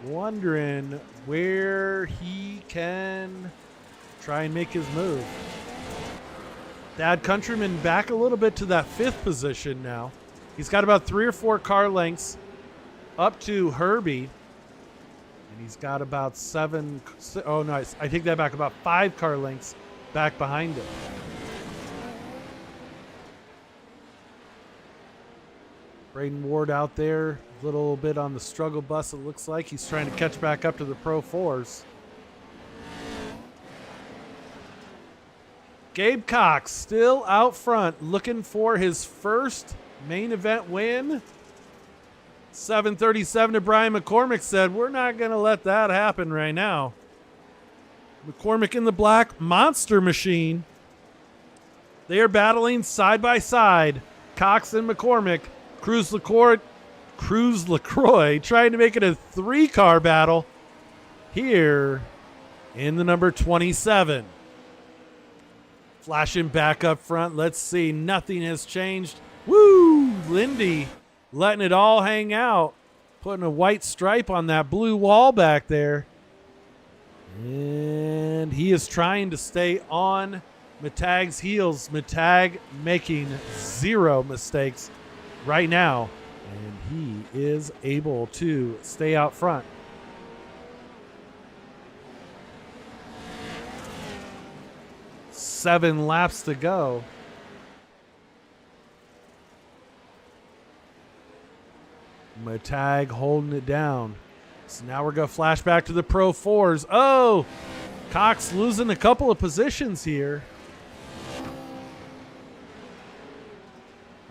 wondering where he can try and make his move. Dad Countryman back a little bit to that 5th position now. He's got about 3 or 4 car lengths up to Herbie. And he's got about 7, oh no, I take that back, about 5 car lengths back behind him. Braden Ward out there, a little bit on the struggle bus, it looks like. He's trying to catch back up to the Pro 4s. Gabe Cox still out front, looking for his first main event win. 737 to Brian McCormick said, we're not going to let that happen right now. McCormick in the black monster machine. They are battling side by side. Cox and McCormick. Cruz LaCroix trying to make it a 3-car battle here in the number 27. Flashing back up front. Let's see. Nothing has changed. Woo! Lindy letting it all hang out. Putting a white stripe on that blue wall back there. And he is trying to stay on Matag's heels. Matag making 0 mistakes right now, and he is able to stay out front. Seven laps to go. Matag holding it down. So now we're going to flash back to the Pro 4s. Oh, Cox losing a couple of positions here.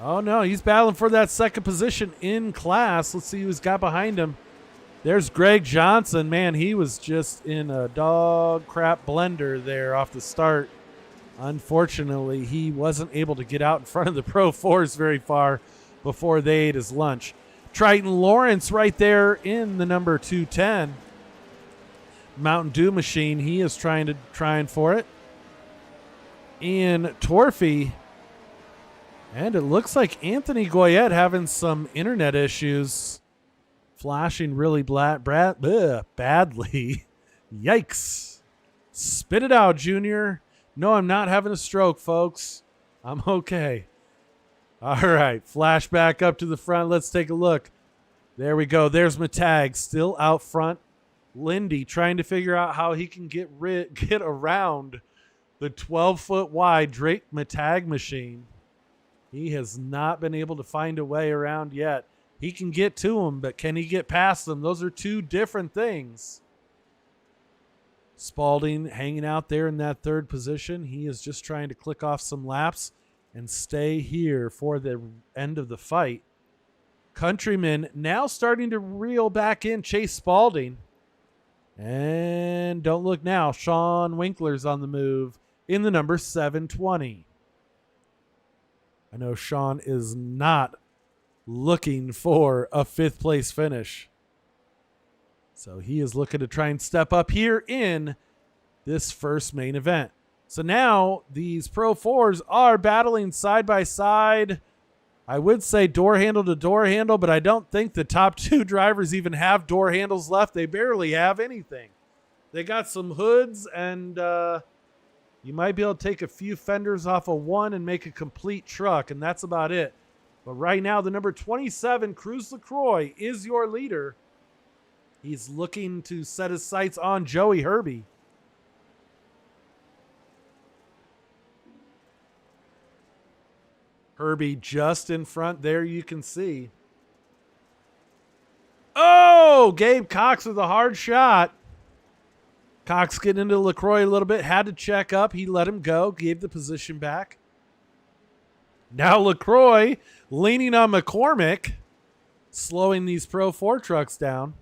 Oh, no, he's battling for that second position in class. Let's see who's got behind him. There's Greg Johnson. Man, he was just in a dog crap blender there off the start. Unfortunately, he wasn't able to get out in front of the Pro 4s very far before they ate his lunch. Triton Lawrence right there in the number 210. Mountain Dew machine, he is trying for it. Ian Torfey. And it looks like Anthony Goyette having some internet issues. Flashing really badly. Yikes. Spit it out, Junior. No, I'm not having a stroke, folks. I'm okay. All right, flash back up to the front. Let's take a look. There we go. There's Matag still out front. Lindy trying to figure out how he can get around the 12-foot wide Drake Matag machine. He has not been able to find a way around yet. He can get to him, but can he get past them? Those are two different things. Spalding hanging out there in that third position. He is just trying to click off some laps and stay here for the end of the fight. Countryman now starting to reel back in Chase Spalding. And don't look now. Sean Winkler's on the move in the number 720. I know Sean is not looking for a 5th place finish. So he is looking to try and step up here in this first main event. So now these Pro 4s are battling side by side. I would say door handle to door handle, but I don't think the top 2 drivers even have door handles left. They barely have anything. They got some hoods, and you might be able to take a few fenders off of one and make a complete truck, and that's about it. But right now, the number 27, Cruz LaCroix, is your leader. He's looking to set his sights on Joey Herbie. Herbie just in front there, you can see. Oh, Gabe Cox with a hard shot. Cox getting into LaCroix a little bit, had to check up. He let him go, gave the position back. Now LaCroix leaning on McCormick, slowing these Pro 4 trucks down.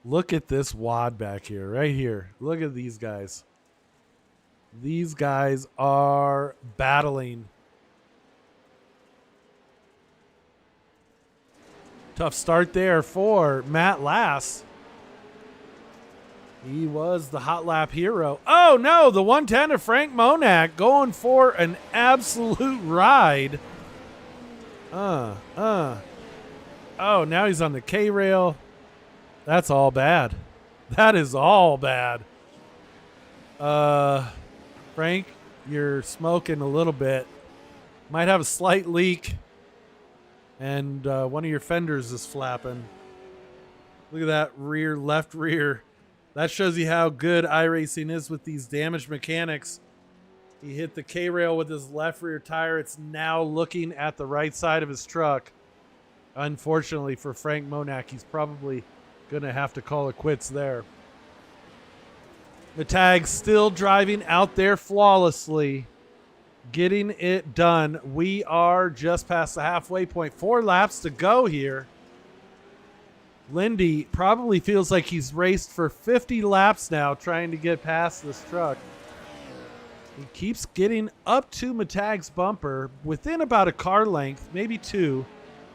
Look at this wad back here, right here. Look at these guys. These guys are battling. Tough start there for Matt Lass. He was the hot lap hero. Oh, no, the 110 of Frank Monak going for an absolute ride. Oh, now he's on the K-rail. That's all bad. That is all bad. Frank, you're smoking a little bit. Might have a slight leak. And one of your fenders is flapping. Look at that rear, left rear. That shows you how good iRacing is with these damaged mechanics. He hit the K-rail with his left rear tire. It's now looking at the right side of his truck. Unfortunately for Frank Monak, he's probably going to have to call it quits there. Matag still driving out there flawlessly, getting it done. We are just past the halfway point. 4 laps to go here. Lindy probably feels like he's raced for 50 laps now trying to get past this truck. He keeps getting up to Matag's bumper within about a car length, maybe 2.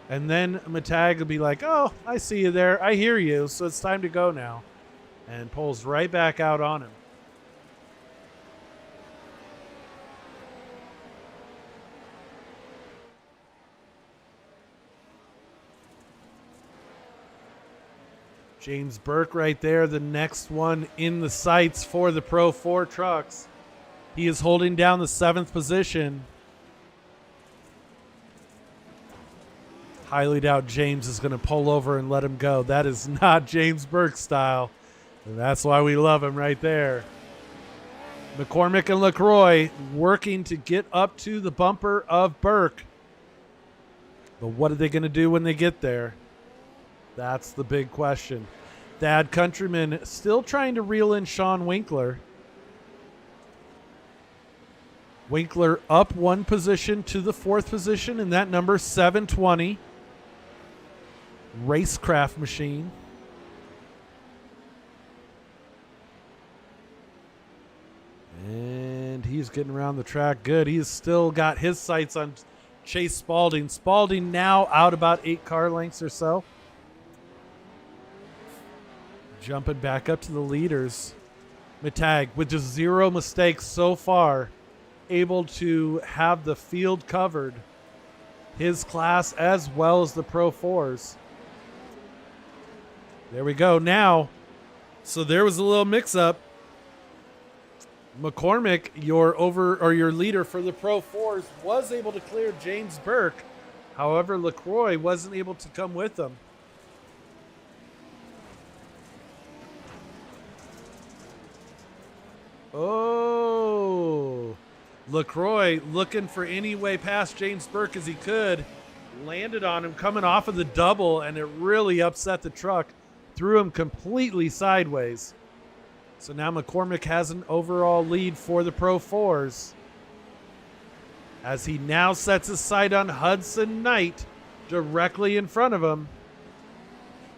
And then Matag will be like, oh, I see you there. I hear you. So it's time to go now. And pulls right back out on him. James Burke right there, the next one in the sights for the Pro 4 trucks. He is holding down the 7th position. Highly doubt James is going to pull over and let him go. That is not James Burke style. And that's why we love him right there. McCormick and LaCroix working to get up to the bumper of Burke. But what are they going to do when they get there? That's the big question. Thad Countryman still trying to reel in Sean Winkler. Winkler up one position to the 4th position, and that number 720. Racecraft machine. And he's getting around the track good. He's still got his sights on Chase Spalding. Spalding now out about 8 car lengths or so. Jumping back up to the leaders. Matag with just 0 mistakes so far, able to have the field covered. His class as well as the Pro 4s. There we go. Now, so there was a little mix-up. McCormick, your leader for the Pro 4s, was able to clear James Burke. However, LaCroix wasn't able to come with him. Oh, LaCroix looking for any way past James Burke as he could. Landed on him coming off of the double, and it really upset the truck. Threw him completely sideways. So now McCormick has an overall lead for the Pro 4s. As he now sets his sight on Hudson Knight directly in front of him.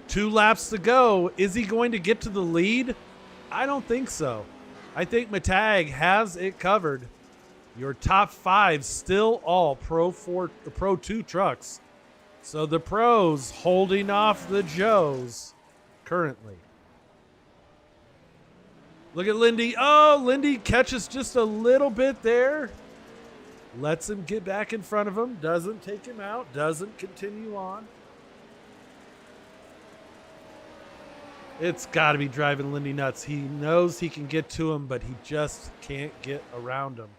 2 laps to go. Is he going to get to the lead? I don't think so. I think Matag has it covered. Your top 5 still all Pro 2 trucks. So the pros holding off the Joes currently. Look at Lindy. Oh, Lindy catches just a little bit there. Lets him get back in front of him. Doesn't take him out. Doesn't continue on. It's got to be driving Lindy nuts. He knows he can get to him, but he just can't get around him.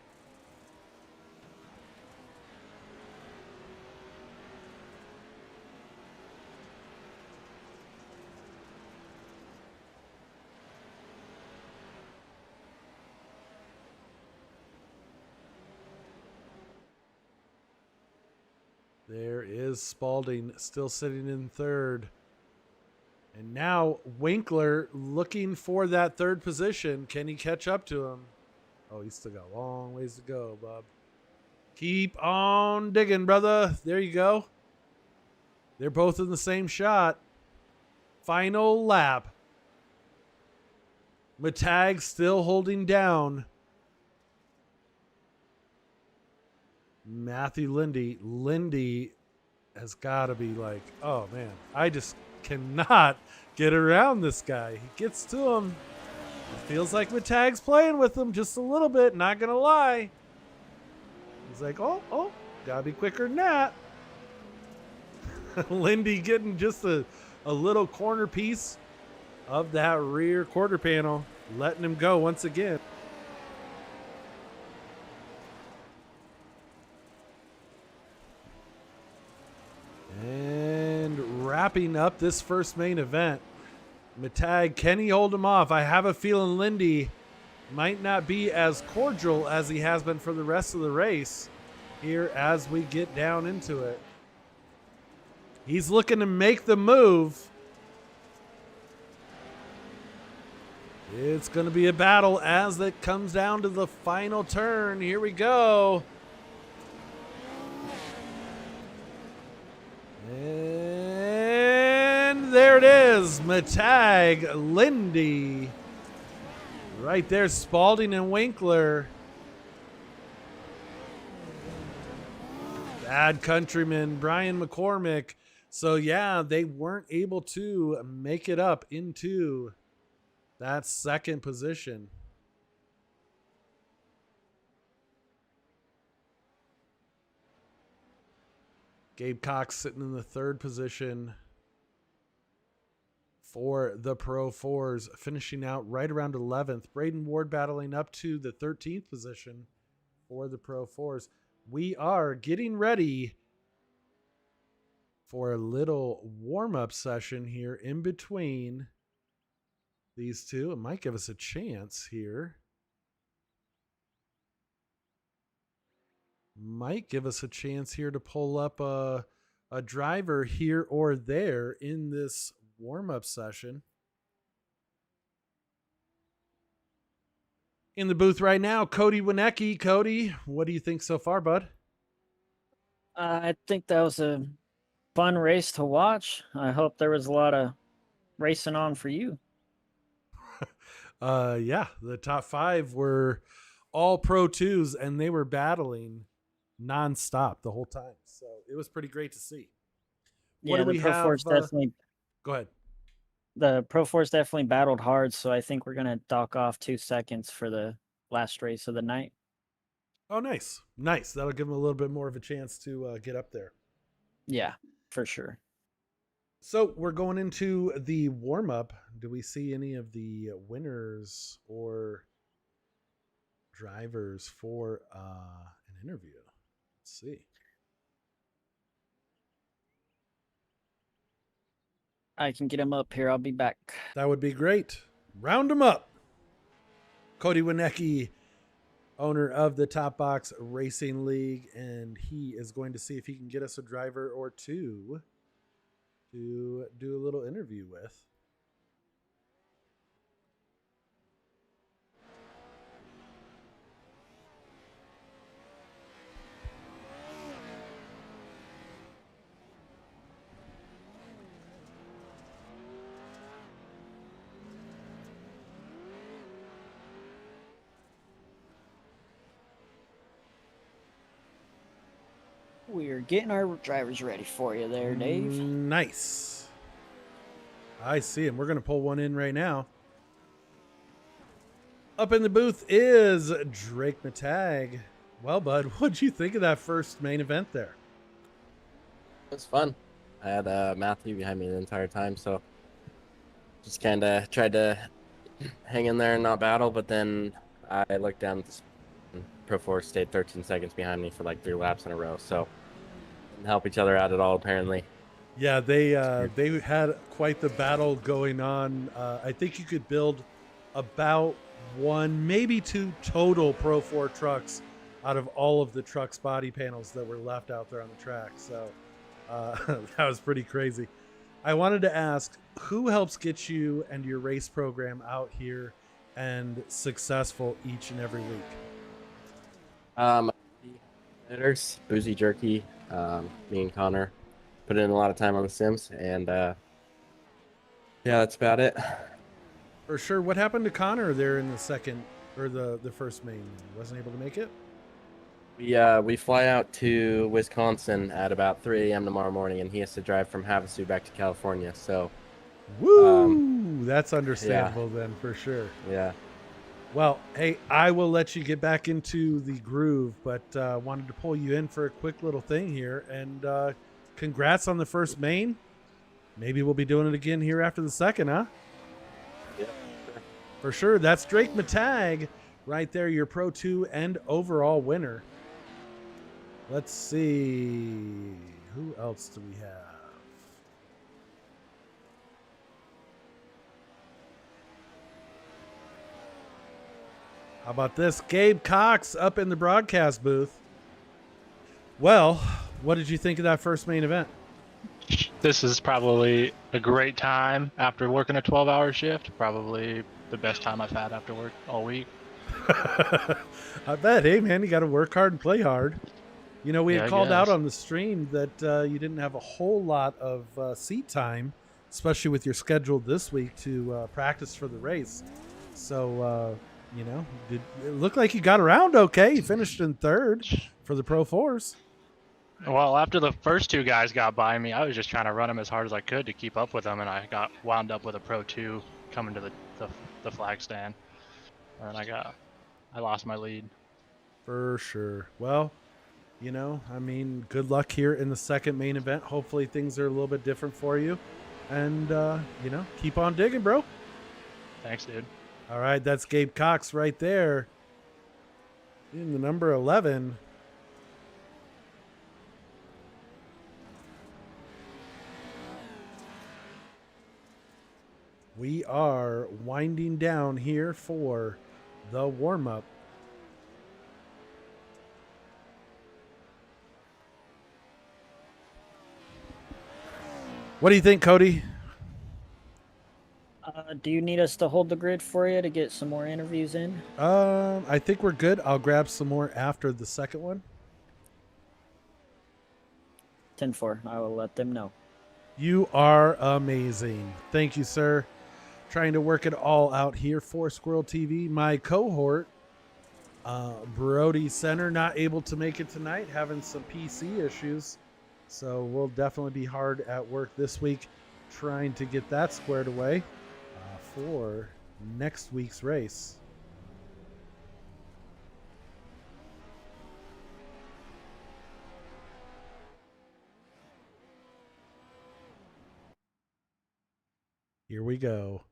There is Spalding still sitting in 3rd. And now Winkler looking for that 3rd position. Can he catch up to him? Oh, he's still got a long ways to go, bub. Keep on digging, brother. There you go. They're both in the same shot. Final lap. Matag still holding down Matthew Lindy. Lindy has got to be like, oh, man, I just cannot get around this guy. He gets to him. It feels like Matag's playing with him just a little bit, not going to lie. He's like, oh, got to be quicker than that. Lindy getting just a little corner piece of that rear quarter panel, letting him go once again. And wrapping up this first main event, Matag, can he hold him off? I have a feeling Lindy might not be as cordial as he has been for the rest of the race here as we get down into it. He's looking to make the move. It's going to be a battle as it comes down to the final turn. Here we go. And there it is. Matag, Lindy. Right there, Spalding and Winkler. Bad countryman, Brian McCormick. So, yeah, they weren't able to make it up into that 2nd position. Gabe Cox sitting in the 3rd position for the Pro 4s, finishing out right around 11th. Braden Ward battling up to the 13th position for the Pro 4s. We are getting ready for a little warm-up session here in between these two. It might give us a chance here. Might give us a chance here to pull up a driver here or there in this warm-up session. In the booth right now, Cody Winecki. Cody, what do you think so far, bud? I think that was a fun race to watch. I hope there was a lot of racing on for you. Yeah, the top 5 were all Pro 2s, and they were battling nonstop the whole time. So it was pretty great to see. What Yeah, do the we Pro have? Force definitely Go ahead. the Pro Force definitely battled hard, so I think we're gonna dock off 2 seconds for the last race of the night. Oh, nice. Nice. That'll give them a little bit more of a chance to get up there. Yeah, for sure. So we're going into the warm up. Do we see any of the winners or drivers for an interview? Let's see. I can get him up here. I'll be back. That would be great. Round them up. Cody Winecki, owner of the Top Box Racing League, and he is going to see if he can get us a driver or two to do a little interview with. We're getting our drivers ready for you there, Dave. Nice. I see him. We're going to pull one in right now. Up in the booth is Drake Matag. Well, bud, what'd you think of that first main event there? It was fun. I had Matthew behind me the entire time, so just kind of tried to hang in there and not battle, but then I looked down at the Pro Force stayed 13 seconds behind me for like 3 laps in a row, so didn't help each other out at all, apparently. Yeah, they had quite the battle going on. I think you could build about 1, maybe 2 total Pro 4 trucks out of all of the truck's body panels that were left out there on the track. So that was pretty crazy. I wanted to ask, who helps get you and your race program out here and successful each and every week? Editors, Boozy Jerky, me and Connor put in a lot of time on the sims, and yeah, that's about it. For sure. What happened to Connor there in the second or the first main? Wasn't able to make it? We fly out to Wisconsin at about 3 a.m. tomorrow morning, and he has to drive from Havasu back to California. So, Woo! That's understandable then, for sure. yeah. Well, hey, I will let you get back into the groove, but wanted to pull you in for a quick little thing here. And congrats on the first main. Maybe we'll be doing it again here after the second, huh? Yeah. For sure. That's Drake Matag right there, your Pro 2 and overall winner. Let's see. Who else do we have? How about this? Gabe Cox up in the broadcast booth. Well, what did you think of that first main event? This is probably a great time after working a 12-hour shift. Probably the best time I've had after work all week. I bet. Hey, man, you got to work hard and play hard. You know, we Yeah, had I called out guess. on the stream that you didn't have a whole lot of seat time, especially with your schedule this week to practice for the race. So, you know, it looked like you got around okay. You finished in 3rd for the Pro 4s. Well, after the first 2 guys got by me, I was just trying to run them as hard as I could to keep up with them, and I got wound up with a Pro 2 coming to the flag stand, and I lost my lead. For sure. Well, you know, I mean, good luck here in the second main event. Hopefully things are a little bit different for you. And, you know, keep on digging, bro. Thanks, dude. All right, that's Gabe Cox right there in the number 11. We are winding down here for the warm-up. What do you think, Cody? Do you need us to hold the grid for you to get some more interviews in? I think we're good. I'll grab some more after the second one. 10-4. I will let them know. You are amazing. Thank you, sir. Trying to work it all out here for Squirrel TV. My cohort, Brody Center, not able to make it tonight, having some PC issues. So we'll definitely be hard at work this week trying to get that squared away for next week's race. Here we go.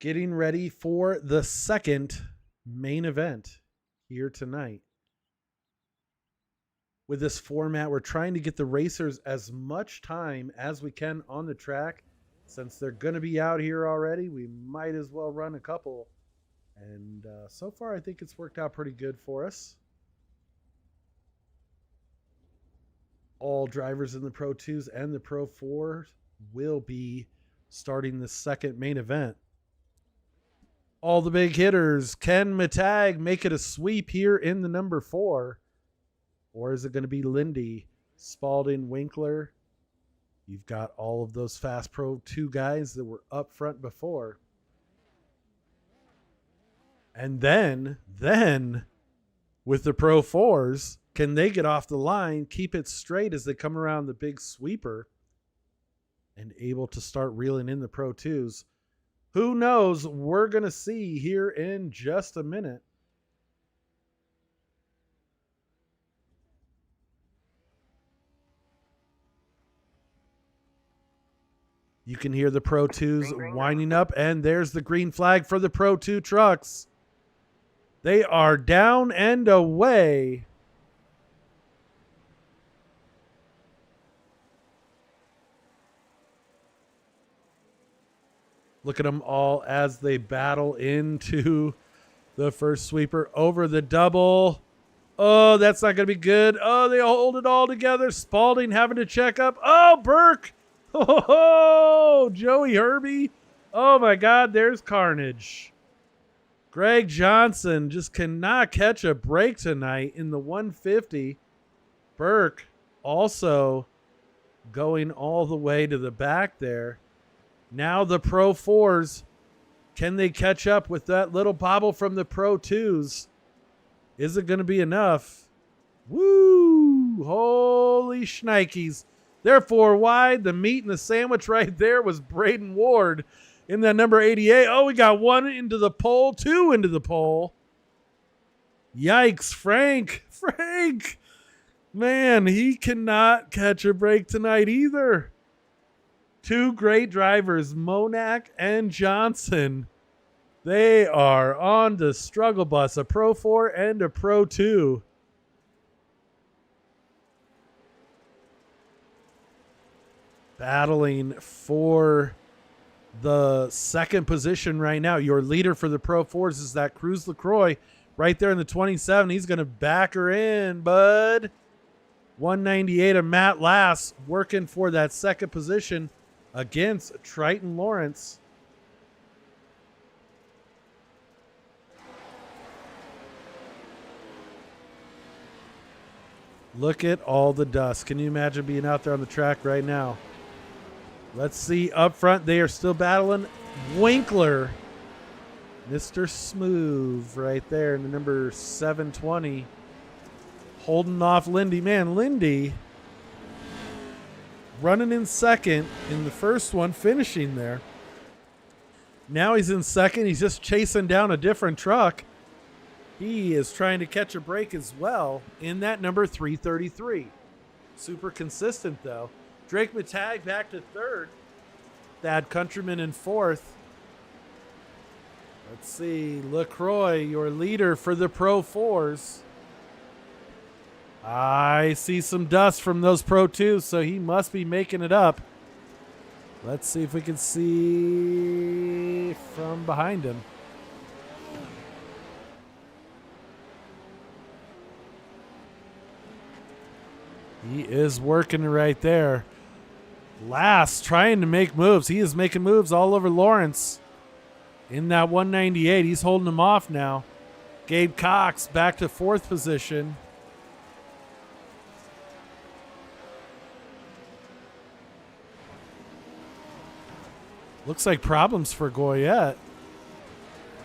Getting ready for the second main event here tonight. With this format, we're trying to get the racers as much time as we can on the track. Since they're going to be out here already, we might as well run a couple. And so far, I think it's worked out pretty good for us. All drivers in the Pro 2s and the Pro 4s will be starting the second main event. All the big hitters. Can Matag make it a sweep here in the number 4? Or is it going to be Lindy, Spalding, Winkler? You've got all of those fast Pro 2 guys that were up front before. And then with the Pro 4s, can they get off the line, keep it straight as they come around the big sweeper, and able to start reeling in the Pro 2s? Who knows? We're going to see here in just a minute. You can hear the Pro 2s winding up, and there's the green flag for the Pro 2 trucks. They are down and away. Look at them all as they battle into the first sweeper over the double. Oh, that's not going to be good. Oh, they hold it all together. Spalding having to check up. Oh, Burke. Oh, Joey Herbie. Oh, my God. There's carnage. Greg Johnson just cannot catch a break tonight in the 150. Burke also going all the way to the back there. Now the Pro 4s, can they catch up with that little bobble from the Pro 2s? Is it going to be enough? Woo! Holy shnikes. They're 4 wide. The meat and the sandwich right there was Braden Ward in that number 88. Oh, we got 1 into the pole, 2 into the pole. Yikes, Frank. Man, he cannot catch a break tonight either. 2 great drivers, Monak and Johnson. They are on the struggle bus, a Pro 4 and a Pro 2. Battling for the second position right now. Your leader for the Pro 4s is that Cruz LaCroix right there in the 27. He's going to back her in, bud. 198 of Matt Lass working for that second position against Triton Lawrence. Look at all the dust. Can you imagine being out there on the track right now? Let's see up front. They are still battling. Winkler, Mr. Smooth right there in the number 720. Holding off Lindy. Man, Lindy running in second in the first one, finishing there. Now he's in second. He's just chasing down a different truck. He is trying to catch a break as well in that number 333. Super consistent, though. Drake Matag back to third. Thad Countryman in fourth. Let's see. LaCroix, your leader for the Pro 4s. I see some dust from those Pro 2s, so he must be making it up. Let's see if we can see from behind him. He is working right there. Last trying to make moves. He is making moves all over Lawrence. In that 198, he's holding him off now. Gabe Cox back to 4th position. Looks like problems for Goyette.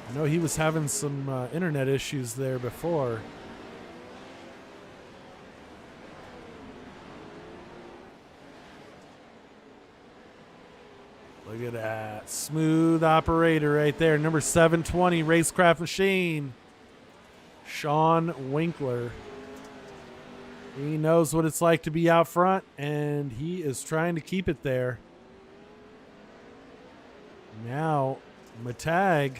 I know he was having some internet issues there before. Look at that. Smooth operator right there. Number 720 Racecraft Machine. Sean Winkler. He knows what it's like to be out front, and he is trying to keep it there. Now, Matag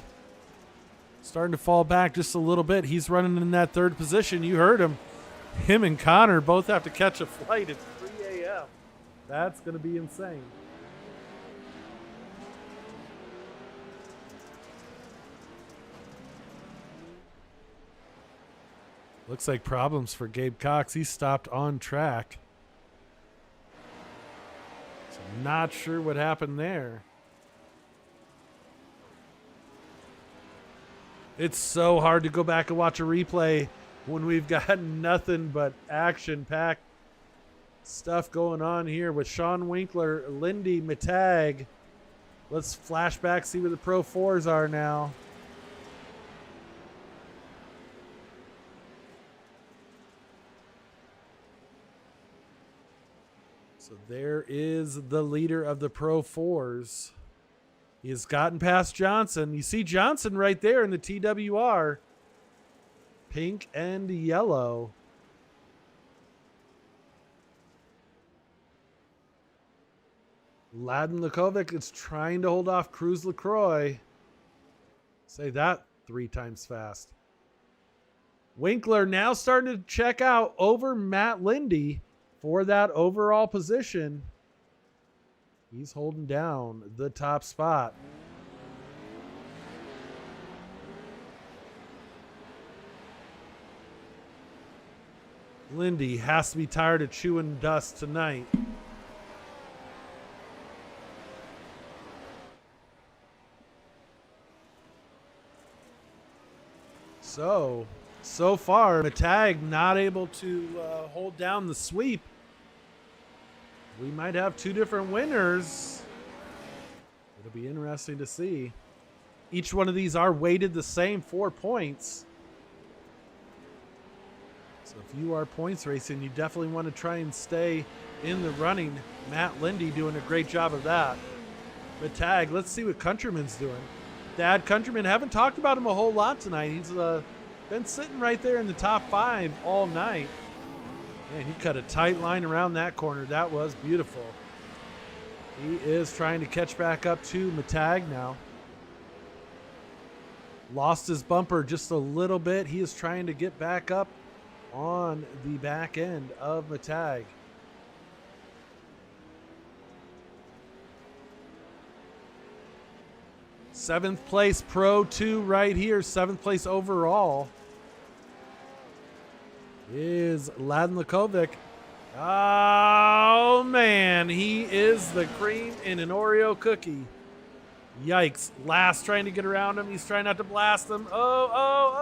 starting to fall back just a little bit. He's running in that 3rd position. You heard him. Him and Connor both have to catch a flight. It's 3 a.m. That's going to be insane. Looks like problems for Gabe Cox. He stopped on track. So not sure what happened there. It's so hard to go back and watch a replay when we've got nothing but action-packed stuff going on here with Sean Winkler, Lindy, Matag. Let's flash back, see where the Pro 4s are now. So there is the leader of the Pro 4s. He has gotten past Johnson. You see Johnson right there in the TWR. Pink and yellow. Ladin Lukovic is trying to hold off Cruz LaCroix. Say that 3 times fast. Winkler now starting to check out over Matt Lindy for that overall position. He's holding down the top spot. Lindy has to be tired of chewing dust tonight. So far, Matag not able to hold down the sweep. We might have 2 different winners. It'll be interesting to see. Each one of these are weighted the same 4 points. So if you are points racing, you definitely want to try and stay in the running. Matt Lindy doing a great job of that. Matag, let's see what Countryman's doing. Dad Countryman, haven't talked about him a whole lot tonight. He's been sitting right there in the top 5 all night. Man, he cut a tight line around that corner. That was beautiful. He is trying to catch back up to Matag now. Lost his bumper just a little bit. He is trying to get back up on the back end of Matag. Seventh place Pro 2 right here. 7th place overall is Ladin Lukovic. Oh, man. He is the cream in an Oreo cookie. Yikes. Last trying to get around him. He's trying not to blast him. Oh.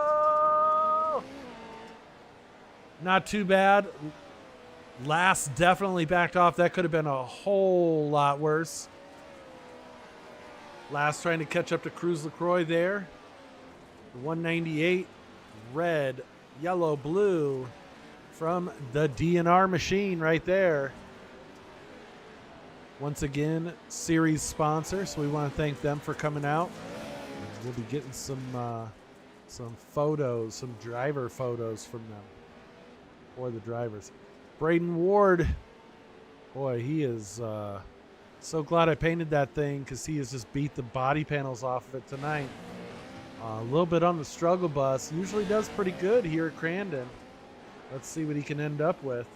Not too bad. Last definitely backed off. That could have been a whole lot worse. Last trying to catch up to Cruz LaCroix there. 198. Red, yellow, blue from the DNR machine right there. Once again, series sponsor, so we want to thank them for coming out. We'll be getting some photos, some driver photos from them for the drivers. Braden Ward, boy, he is so glad I painted that thing because he has just beat the body panels off of it tonight. A little bit on the struggle bus. Usually does pretty good here at Crandon. Let's see what he can end up with.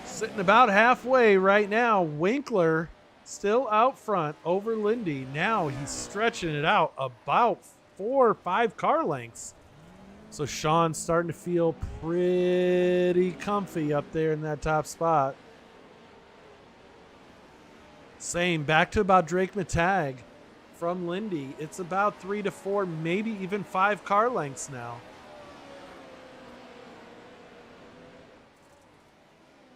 Sitting about halfway right now. Winkler still out front over Lindy. Now he's stretching it out about 4 or 5 car lengths. So Sean's starting to feel pretty comfy up there in that top spot. Same. Back to about Drake Matag from Lindy. It's about 3 to 4, maybe even 5 car lengths now.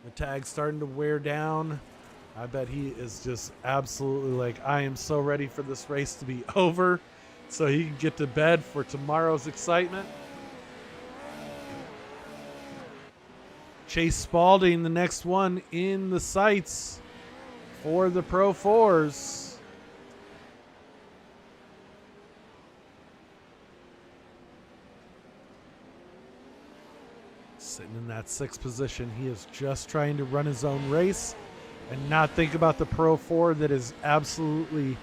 Matag's starting to wear down. I bet he is just absolutely like, I am so ready for this race to be over so he can get to bed for tomorrow's excitement. Chase Spalding, the next one in the sights for the Pro 4s. Sitting in that 6th position. He is just trying to run his own race and not think about the Pro 4 that is absolutely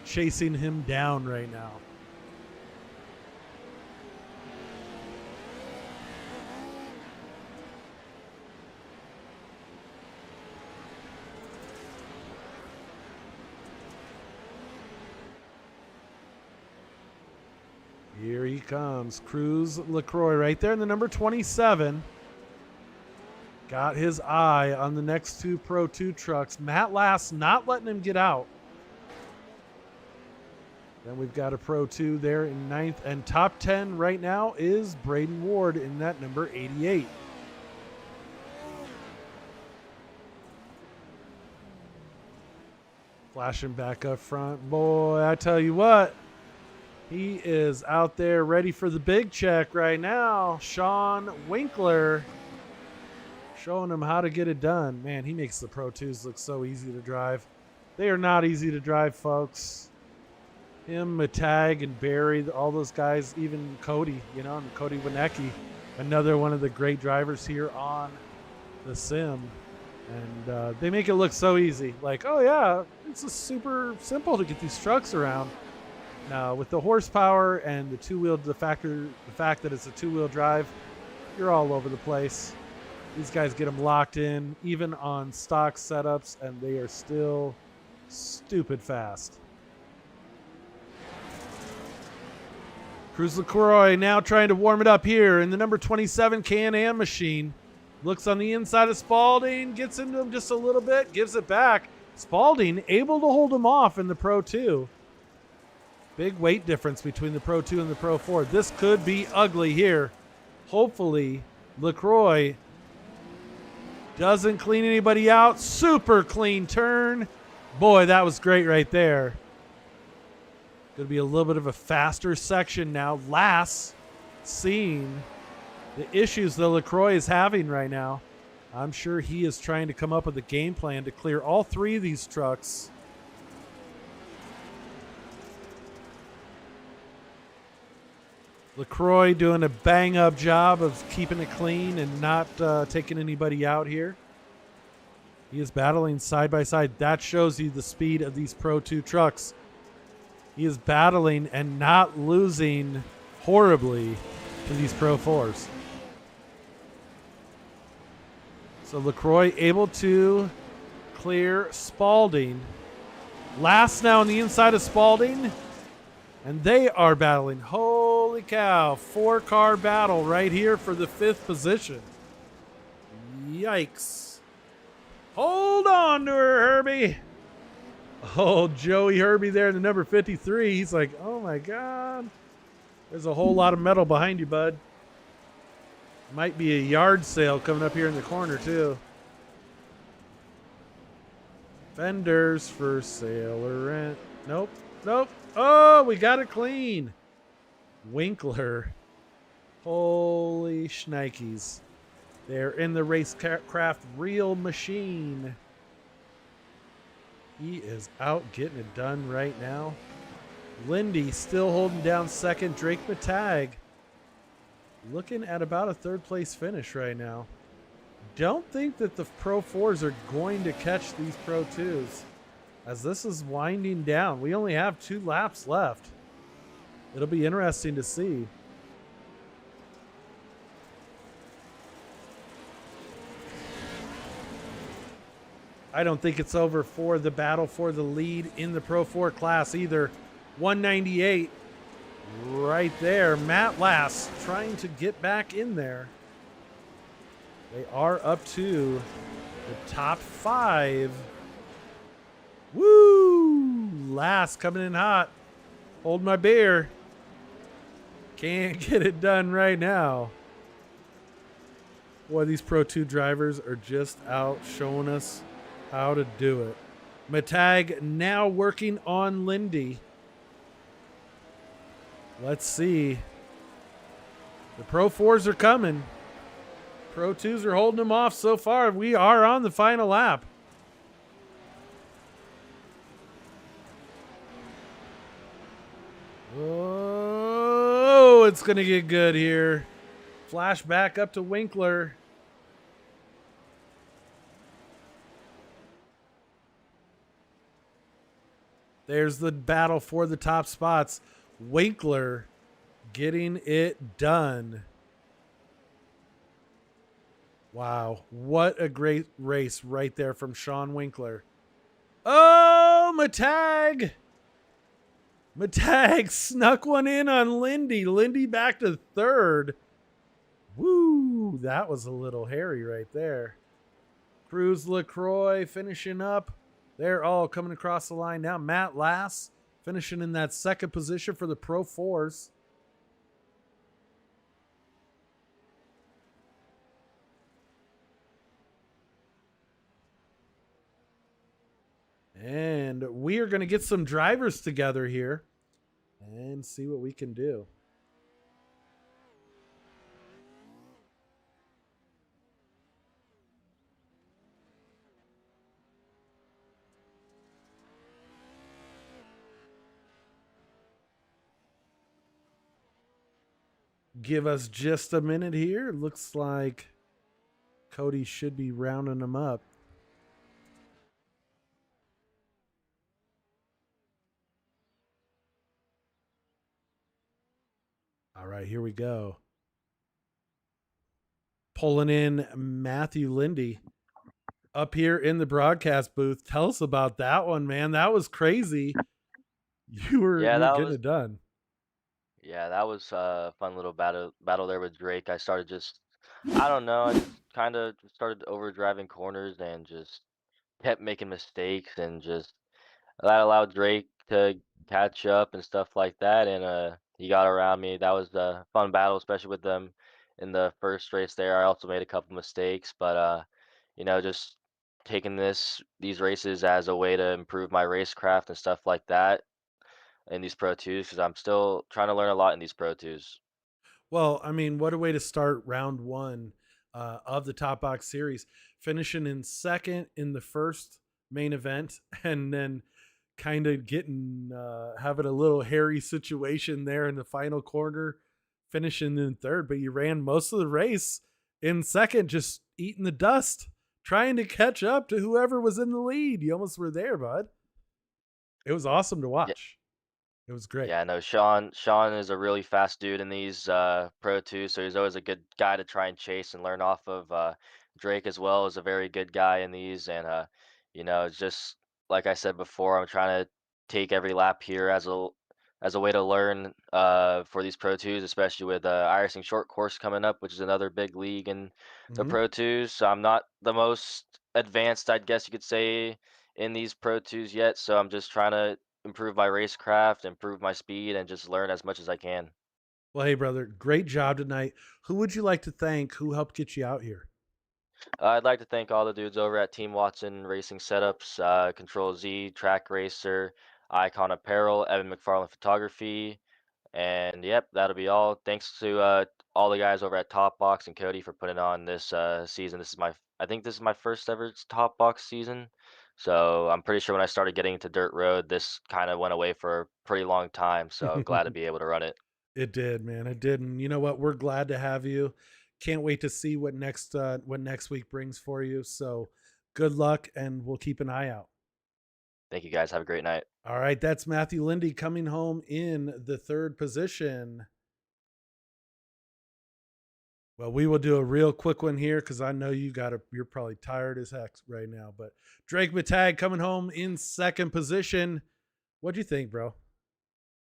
chasing him down right now. Here he comes. Cruz LaCroix right there in the number 27. Got his eye on the next 2 Pro 2 trucks. Matt Lass not letting him get out. Then we've got a Pro 2 there in 9th. And top 10 right now is Braden Ward in that number 88. Flashing back up front. Boy, I tell you what. He is out there ready for the big check right now. Sean Winkler showing him how to get it done. Man, he makes the Pro 2s look so easy to drive. They are not easy to drive, folks. Him, Matag, and Barry, all those guys, even Cody, you know, and Cody Winecki, another one of the great drivers here on the sim. And they make it look so easy. Like, oh yeah, it's just super simple to get these trucks around. Now, with the horsepower and the two-wheel, the fact that it's a two-wheel drive, you're all over the place. These guys get them locked in, even on stock setups, and they are still stupid fast. Cruz LaCroix now trying to warm it up here in the number 27 Can-Am machine. Looks on the inside of Spalding, gets into him just a little bit, gives it back. Spalding able to hold him off in the Pro 2. Big weight difference between the Pro 2 and the Pro 4. This could be ugly here. Hopefully, LaCroix doesn't clean anybody out. Super clean turn. Boy, that was great right there. Going to be a little bit of a faster section now. Lass seeing the issues that LaCroix is having right now. I'm sure he is trying to come up with a game plan to clear all 3 of these trucks. LaCroix doing a bang-up job of keeping it clean and not taking anybody out here. He is battling side by side. That shows you the speed of these Pro 2 trucks. He is battling and not losing horribly to these Pro 4s. So LaCroix able to clear Spalding. Last now on the inside of Spalding. And they are battling. Holy cow. 4-car battle right here for the 5th position. Yikes. Hold on to her, Herbie. Oh, Joey Herbie there in the number 53. He's like, oh my God. There's a whole lot of metal behind you, bud. Might be a yard sale coming up here in the corner, too. Fenders for sale or rent. Nope. Nope. Oh, we got it clean. Winkler. Holy shnikes. They're in the Racecraft Real Machine. He is out getting it done right now. Lindy still holding down second. Drake Matag looking at about a 3rd place finish right now. Don't think that the Pro 4s are going to catch these Pro 2s. As this is winding down, we only have 2 laps left. It'll be interesting to see. I don't think it's over for the battle for the lead in the Pro 4 class either. 198 right there. Matt Lass trying to get back in there. They are up to the top 5 Woo! Last coming in hot. Hold my beer. Can't get it done right now. Boy, these Pro 2 drivers are just out showing us how to do it. Matag now working on Lindy. Let's see. The Pro 4s are coming. Pro 2s are holding them off so far. We are on the final lap. Oh, it's going to get good here. Flash back up to Winkler. There's the battle for the top spots. Winkler getting it done. Wow, what a great race right there from Sean Winkler. Oh, Matag! Matag snuck one in on Lindy. Lindy back to third. Woo, that was a little hairy right there. Cruz LaCroix finishing up. They're all coming across the line now. Matt Lass finishing in that second position for the Pro 4s. And we are going to get some drivers together here and see what we can do. Give us just a minute here. Looks like Cody should be rounding them up. All right, here we go. Pulling in Matthew Lindy up here in the broadcast booth. Tell us about that one, man. That was crazy. You were getting it done. Yeah, that was a fun little battle there with Drake. I started just I don't know, I just kind of started over driving corners and just kept making mistakes and just that allowed Drake to catch up and stuff like that and he got around me. That was a fun battle, especially with them in the first race there. I also made a couple mistakes, but just taking these races as a way to improve my racecraft and stuff like that in these Pro 2s because I'm still trying to learn a lot in these Pro 2s. Well, I mean, what a way to start round one of the Top Box Series, finishing in second in the first main event, and then kind of getting having a little hairy situation there in the final corner, finishing in third. But you ran most of the race in second, just eating the dust, trying to catch up to whoever was in the lead. You almost were there, bud. It was awesome to watch. It was great. Yeah, no, Sean is a really fast dude in these Pro 2, so he's always a good guy to try and chase and learn off of. Drake as well is a very good guy in these, and it's just like I said before, I'm trying to take every lap here as a way to learn for these Pro 2s, especially with iRacing Short Course coming up, which is another big league in the Pro 2s. So I'm not the most advanced, I guess you could say, in these Pro 2s yet, so I'm just trying to improve my racecraft, improve my speed, and just learn as much as I can. Well, hey, brother, great job tonight. Who would you like to thank? Who helped get you out here? I'd like to thank all the dudes over at Team Watson Racing Setups, Control Z, Track Racer, Icon Apparel, Evan McFarland Photography, and yep, that'll be all. Thanks to all the guys over at Top Box and Cody for putting on this season. I think this is my first ever Top Box season. So I'm pretty sure when I started getting into dirt road, this kind of went away for a pretty long time. So glad to be able to run it. It did, man. It did. And you know what? We're glad to have you. Can't wait to see what next week brings for you. So good luck, and we'll keep an eye out. Thank you guys. Have a great night. All right, that's Matthew Lindy coming home in the third position. Well, we will do a real quick one here because I know you're probably tired as heck right now. But Drake Matag coming home in second position. What'd you think, bro?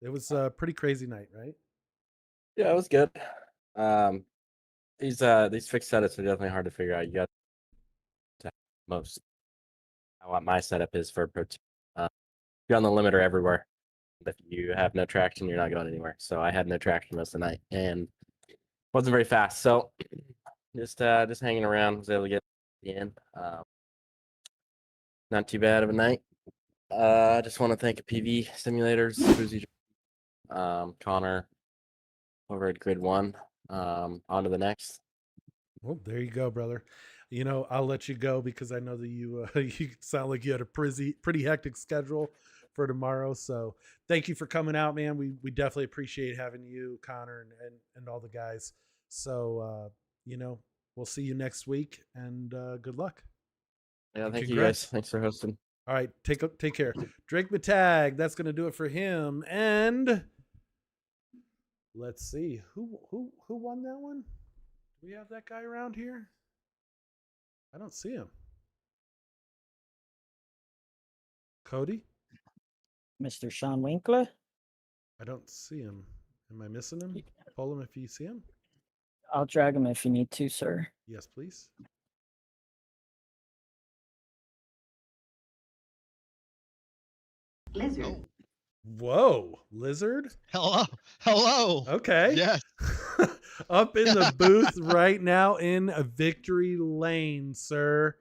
It was a pretty crazy night, right? Yeah, it was good. These fixed setups are definitely hard to figure out. You got to most what my setup is for Pro 2. you're on the limiter everywhere. If you have no traction, you're not going anywhere. So I had no traction most of the night and wasn't very fast. So just hanging around, was able to get in. Not too bad of a night. I just want to thank PV Simulators, Boozy, Connor over at Grid One. On to the next. Well, there you go, brother. You know, I'll let you go because I know that you you sound like you had a pretty hectic schedule for tomorrow. So thank you for coming out, man. We definitely appreciate having you, Connor, and all the guys. So you know, we'll see you next week, and good luck. Yeah, And thank you congrats. guys. Thanks for hosting. All right, take care. Drake Matag, that's gonna do it for him. And let's see who won that one. Do we have that guy around here? I don't see him. Cody? Mr. Sean Winkler. I don't see him. Am I missing him? Pull him if you see him. I'll drag him if you need to, sir. Yes, please. Lizard. Oh, Whoa, Lizard? hello. Hello. Okay. Yes. Up in the booth right now in a victory lane, sir.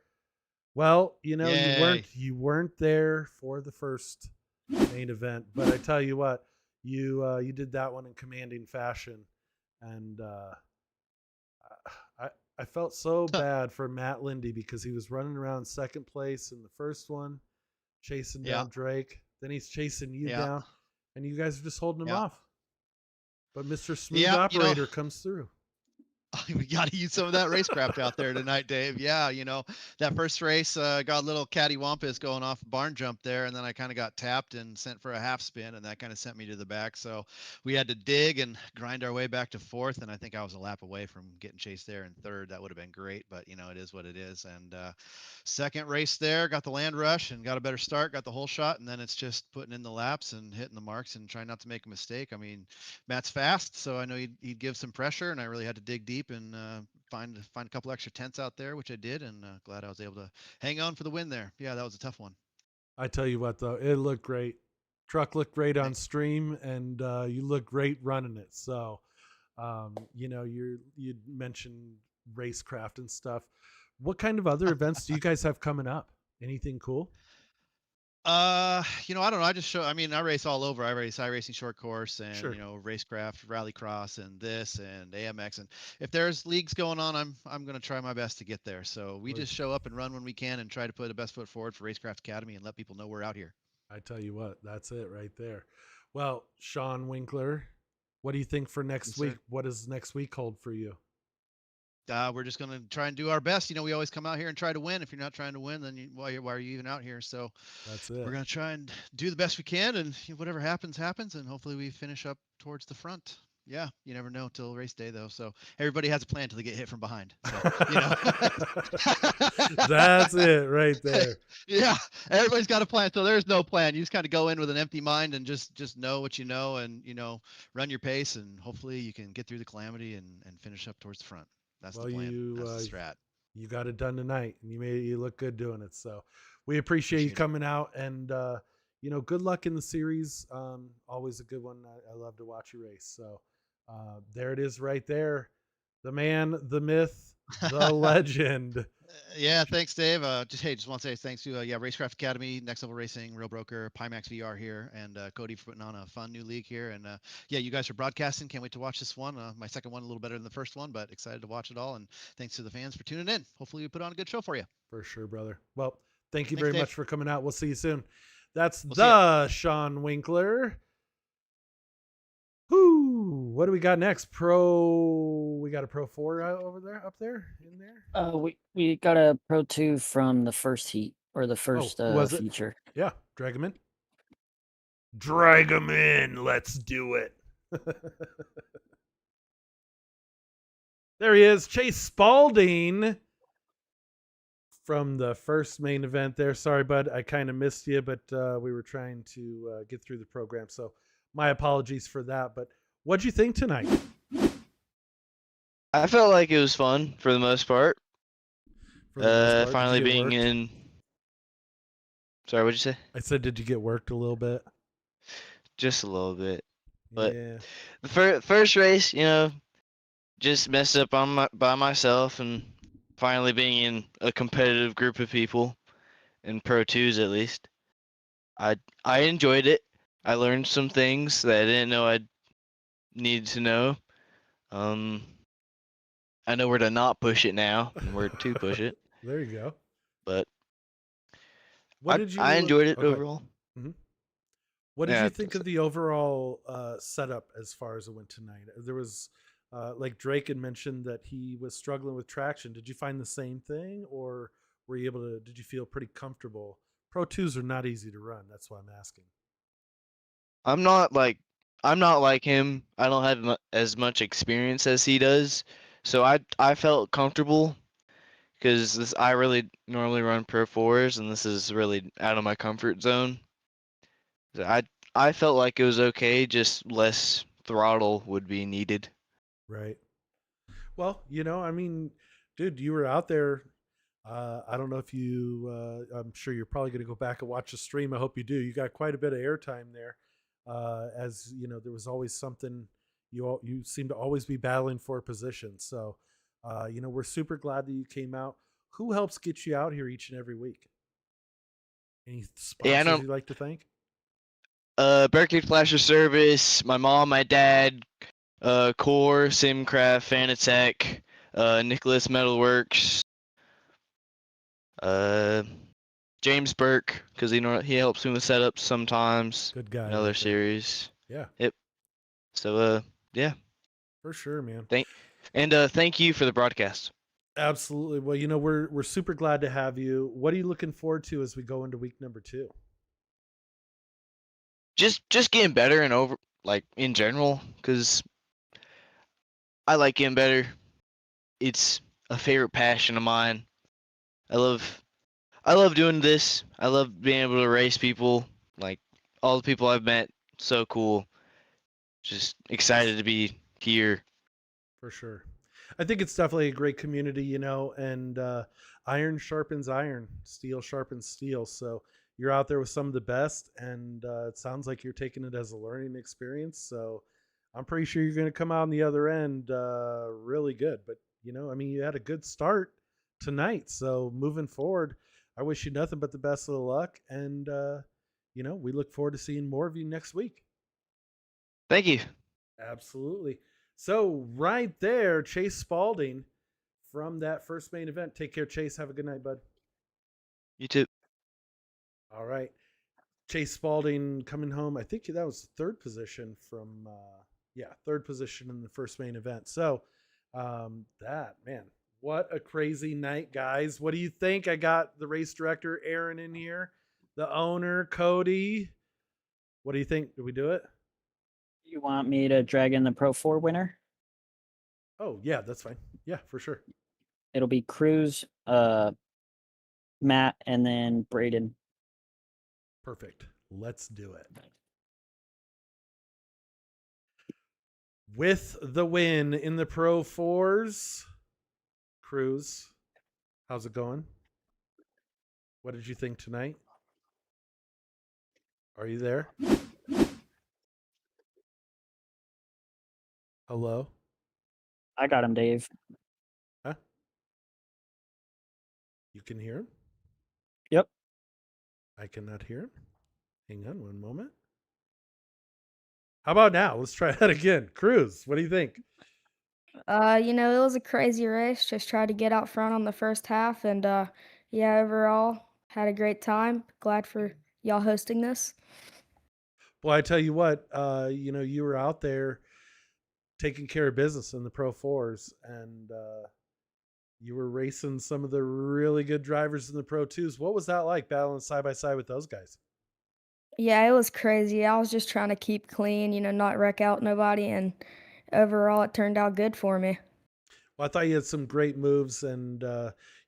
Well, you know, Yay. you weren't there for the first main event, but I tell you what, you did that one in commanding fashion, and I felt so bad for Matt Lindy because he was running around second place in the first one, chasing down Yeah. Drake. Then he's chasing you Yeah. down, and you guys are just holding him Yeah. off. But Mr. Smooth Yeah, Operator comes through. We got to use some of that racecraft out there tonight, Dave. Yeah, that first race got a little cattywampus going off barn jump there, and then I kind of got tapped and sent for a half spin, and that kind of sent me to the back. So we had to dig and grind our way back to fourth, and I think I was a lap away from getting chased there in third. That would have been great, but it is what it is. And second race there, got the land rush and got a better start, got the whole shot, and then it's just putting in the laps and hitting the marks and trying not to make a mistake. I mean, Matt's fast, so I know he'd give some pressure, and I really had to dig deep and find a couple extra tenths out there, which I did, and glad I was able to hang on for the win there. Yeah, that was a tough one. I tell you what, though, it looked great. Truck looked great on Thanks. stream, and you look great running it. So, you mentioned racecraft and stuff. What kind of other events do you guys have coming up? Anything cool? I don't know. I race all over. I race iRacing short course and, Sure. racecraft, rallycross and this and AMX. And if there's leagues going on, I'm going to try my best to get there. So we just show up and run when we can and try to put the best foot forward for Racecraft Academy and let people know we're out here. I tell you what, that's it right there. Well, Sean Winkler, what do you think for next Yes, week? sir. What does next week hold for you? We're just going to try and do our best. We always come out here and try to win. If you're not trying to win, then why are you even out here? So That's it. we're going to try and do the best we can, and whatever happens, happens. And hopefully we finish up towards the front. Yeah, you never know till race day, though. So everybody has a plan until they get hit from behind. So, That's it right there. Yeah, everybody's got a plan. So there's no plan. You just kind of go in with an empty mind and just know what you know, and run your pace, and hopefully you can get through the calamity and finih up towards the front. That's the plan. That's the strat. You got it done tonight, and you look good doing it. So we appreciate you coming out, and good luck in the series. Always a good one. I love to watch you race. So there it is right there. The man, the myth, the legend. Yeah, thanks, Dave. Just want to say thanks to Racecraft Academy, Next Level Racing, Real Broker, Pimax VR here, and Cody for putting on a fun new league here. And you guys are broadcasting. Can't wait to watch this one. My second one a little better than the first one, but excited to watch it all. And thanks to the fans for tuning in. Hopefully we put on a good show for you. For sure, brother. Well, thank you Thanks, very Dave. much for coming out. We'll see you soon. That's We'll the Sean Winkler. Whoo! What do we got next? We got a Pro 4 up there, in there. We got a Pro 2 from the first heat or the first was it? feature. Yeah, drag him in. Drag him in. Let's do it. There he is, Chase Spalding from the first main event there. Sorry, bud, I kind of missed you, but we were trying to get through the program, so my apologies for that. But what'd you think tonight? I felt like it was fun for the most part. For the most part, Finally did you get being worked? in. Sorry, what'd you say? I said, did you get worked a little bit? Just a little bit. But Yeah. the first race, just messed up by myself, and finally being in a competitive group of people, in Pro 2s at least. I I enjoyed it. I learned some things that I didn't know I needed to know. Um, I know where to not push it now and where to push it. There you go. But What did I you? enjoyed it Okay. overall. Mhm. What did you Yeah, think of the overall setup as far as it went tonight? There was, like Drake had mentioned that he was struggling with traction. Did you find the same thing, or were you able to? Did you feel pretty comfortable? Pro twos are not easy to run. That's why I'm asking. I'm not like I'm not like him. I don't have as much experience as he does, so I felt comfortable because this I really normally run Pro 4s, and this is really out of my comfort zone. So I felt like it was okay, just less throttle would be needed. Right. Well, I mean, dude, you were out there. I don't know if you. I'm sure you're probably going to go back and watch the stream. I hope you do. You got quite a bit of airtime there. As you know, there was always something. You seem to always be battling for a position. So, we're super glad that you came out. Who helps get you out here each and every week? Any Yeah, I sponsors don't. you'd like to thank? Berkeley Flasher Service, my mom, my dad, Core, Simcraft, Fanatec, Nicholas Metalworks, uh, James Burke, because he helps me with setups sometimes. Good guy, Another right there. series. Yeah, Yep. So yeah. for sure, man. Thank you for the broadcast. Absolutely. Well, we're super glad to have you. What are you looking forward to as we go into week number 2? Just getting better and over like in general, because I like getting better. It's a favorite passion of mine. I love I love doing this. I love being able to race people. Like all the people I've met, so cool. Just excited to be here. For sure. I think it's definitely a great community, and iron sharpens iron, steel sharpens steel. So you're out there with some of the best, and it sounds like you're taking it as a learning experience. So I'm pretty sure you're going to come out on the other end really good. But, I mean, you had a good start tonight. So moving forward, I wish you nothing but the best of the luck. And, we look forward to seeing more of you next week. Thank you. Absolutely. So right there, Chase Spalding from that first main event. Take care, Chase. Have a good night, bud. You too. All right. Chase Spalding coming home. I think that was third position from third position in the first main event. So that man, what a crazy night, guys. What do you think? I got the race director Aaron in here, the owner Cody. What do you think? Do we do it? You want me to drag in the Pro 4 winner? Oh yeah, that's fine. Yeah, for sure. It'll be Cruz, Matt, and then Braden. Perfect. Let's do it. With the win in the Pro 4s, Cruz, how's it going? What did you think tonight? Are you there? Hello? I got him, Dave. Huh? You can hear him? Yep. I cannot hear him. Hang on one moment. How about now? Let's try that again. Cruz, what do you think? It was a crazy race. Just tried to get out front on the first half, and yeah, overall had a great time. Glad for y'all hosting this. Well, I tell you what, you were out there taking care of business in the Pro 4s, and you were racing some of the really good drivers in the Pro 2s. What was that like battling side by side with those guys? Yeah, it was crazy. I was just trying to keep clean, not wreck out nobody, and overall it turned out good for me. Well, I thought you had some great moves, and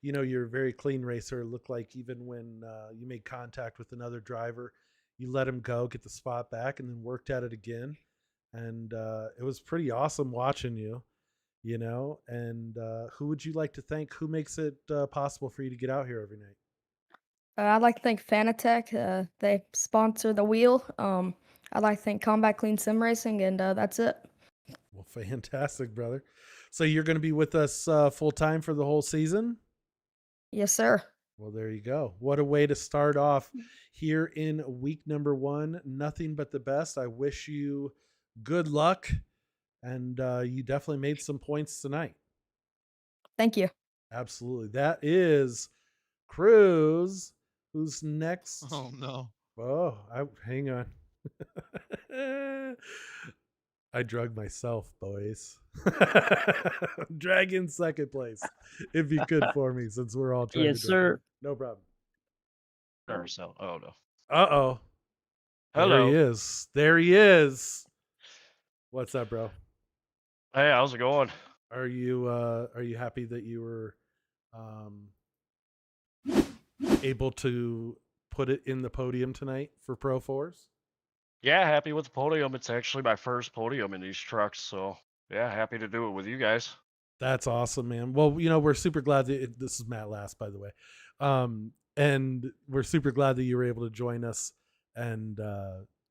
you're a very clean racer. It looked like even when you made contact with another driver, you let him go, get the spot back, and then worked at it again. And it was pretty awesome watching you. And who would you like to thank? Who makes it possible for you to get out here every night? I'd like to thank Fanatec. They sponsor the wheel. I'd like to thank Combat Clean Sim Racing, and that's it. Well, fantastic, brother. So you're going to be with us full time for the whole season? Yes, sir. Well, there you go. What a way to start off here in week number 1. Nothing but the best. I wish you good luck, and you definitely made some points tonight. Thank you. Absolutely. That is Cruz. Who's next? Oh no. Oh, hang on. I drug myself, boys. Drag in second place, if you could for me, since we're all trying Yes, to. sir. No problem. So, oh no. Uh-oh. There Hello. he is. There he is. What's up, bro? Hey, how's it going? Are you happy that you were able to put it in the podium tonight for Pro 4s? Yeah, happy with the podium. It's actually my first podium in these trucks, so yeah, happy to do it with you guys. That's awesome, man. Well, we're super glad that this is Matt Last, by the way. And we're super glad that you were able to join us. And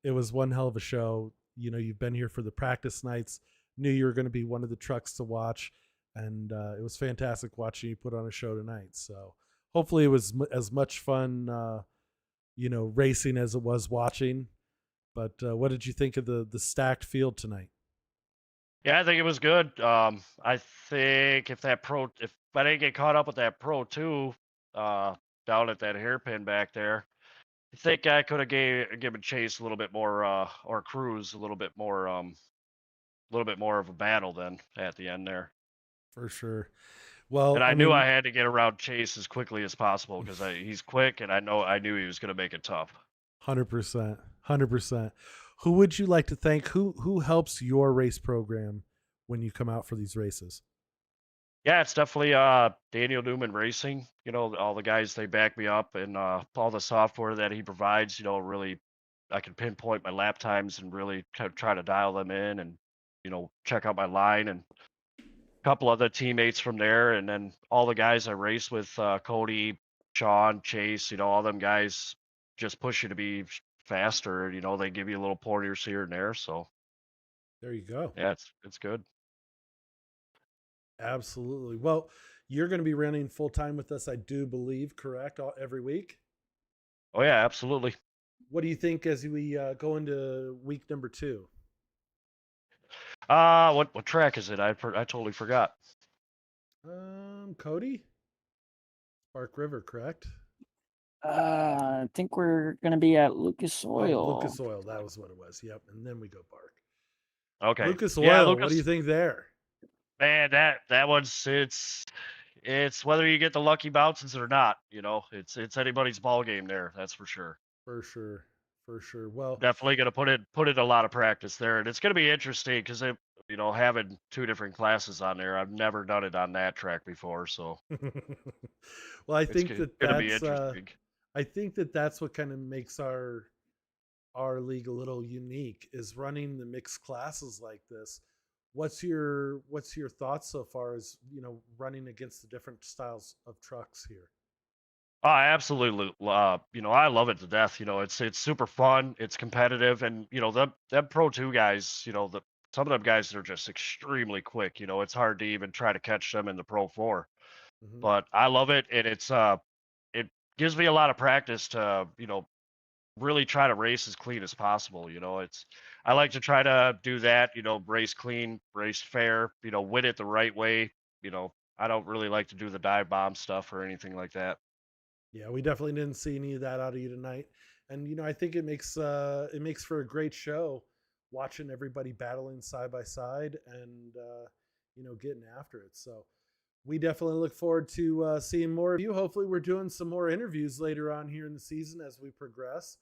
it was one hell of a show. You've been here for the practice nights, knew you were going to be one of the trucks to watch. And it was fantastic watching you put on a show tonight. So hopefully it was as much fun, racing as it was watching. But what did you think of the stacked field tonight? Yeah, I think it was good. I think if I didn't get caught up with that Pro 2 down at that hairpin back there, I think I could have given Chase a little bit more or Cruz a little bit more of a battle then at the end there. For sure. Well, And I knew I had to get around Chase as quickly as possible because he's quick, and I knew he was going to make it tough. 100%. 100%. Who would you like to thank? Who helps your race program when you come out for these races? Yeah, it's definitely Daniel Newman Racing. All the guys, they back me up, and all the software that he provides. Really, I can pinpoint my lap times and really try to dial them in, and check out my line, and a couple other teammates from there, and then all the guys I race with, Cody, Sean, Chase. All them guys just push you to be faster. They give you a little pointers here and there. So there you go. Yeah, it's good. Absolutely. Well, you're going to be running full time with us, I do believe, correct? Every week? Oh, yeah, absolutely. What do you think as we go into week number 2? What track is it? I totally forgot. Cody? Spark River, correct? I think we're gonna be at Lucas Oil. Oh, Lucas Oil, that was what it was. Yep, and then we go Bark. Okay. Lucas Oil, Yeah, what do you think there? Man, that one's it's whether you get the lucky bounces or not. It's anybody's ball game there. That's for sure. For sure. For sure. Well, definitely gonna put in a lot of practice there, and it's gonna be interesting because having 2 different classes on there. I've never done it on that track before, so. Well, I think it's gonna be interesting. I think that's what kind of makes our league a little unique, is running the mixed classes like this. What's your thoughts so far as running against the different styles of trucks here? Oh, absolutely. I love it to death. It's super fun. It's competitive, and them Pro 2 guys. Some of them guys are just extremely quick. It's hard to even try to catch them in the Pro 4. Mhm. But I love it, and it gives me a lot of practice to really try to race as clean as possible. I like to try to do that. Race clean, race fair. Win it the right way. I don't really like to do the dive bomb stuff or anything like that. Yeah, we definitely didn't see any of that out of you tonight, and I think it makes for a great show, watching everybody battling side by side and getting after it. So we definitely look forward to seeing more of you. Hopefully, we're doing some more interviews later on here in the season as we progress.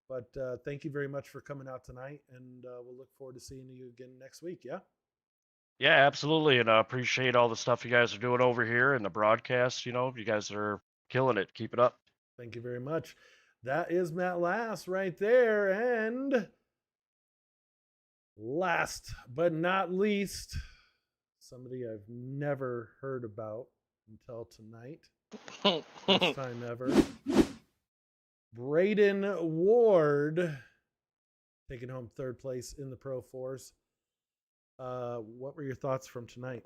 But thank you very much for coming out tonight, and we'll look forward to seeing you again next week. Yeah. Yeah, absolutely, and I appreciate all the stuff you guys are doing over here in the broadcast. You guys are killing it. Keep it up. Thank you very much. That is Matt Last right there. And last but not least, somebody I've never heard about until tonight. First time ever. Braden Ward taking home third place in the Pro Fours. What were your thoughts from tonight?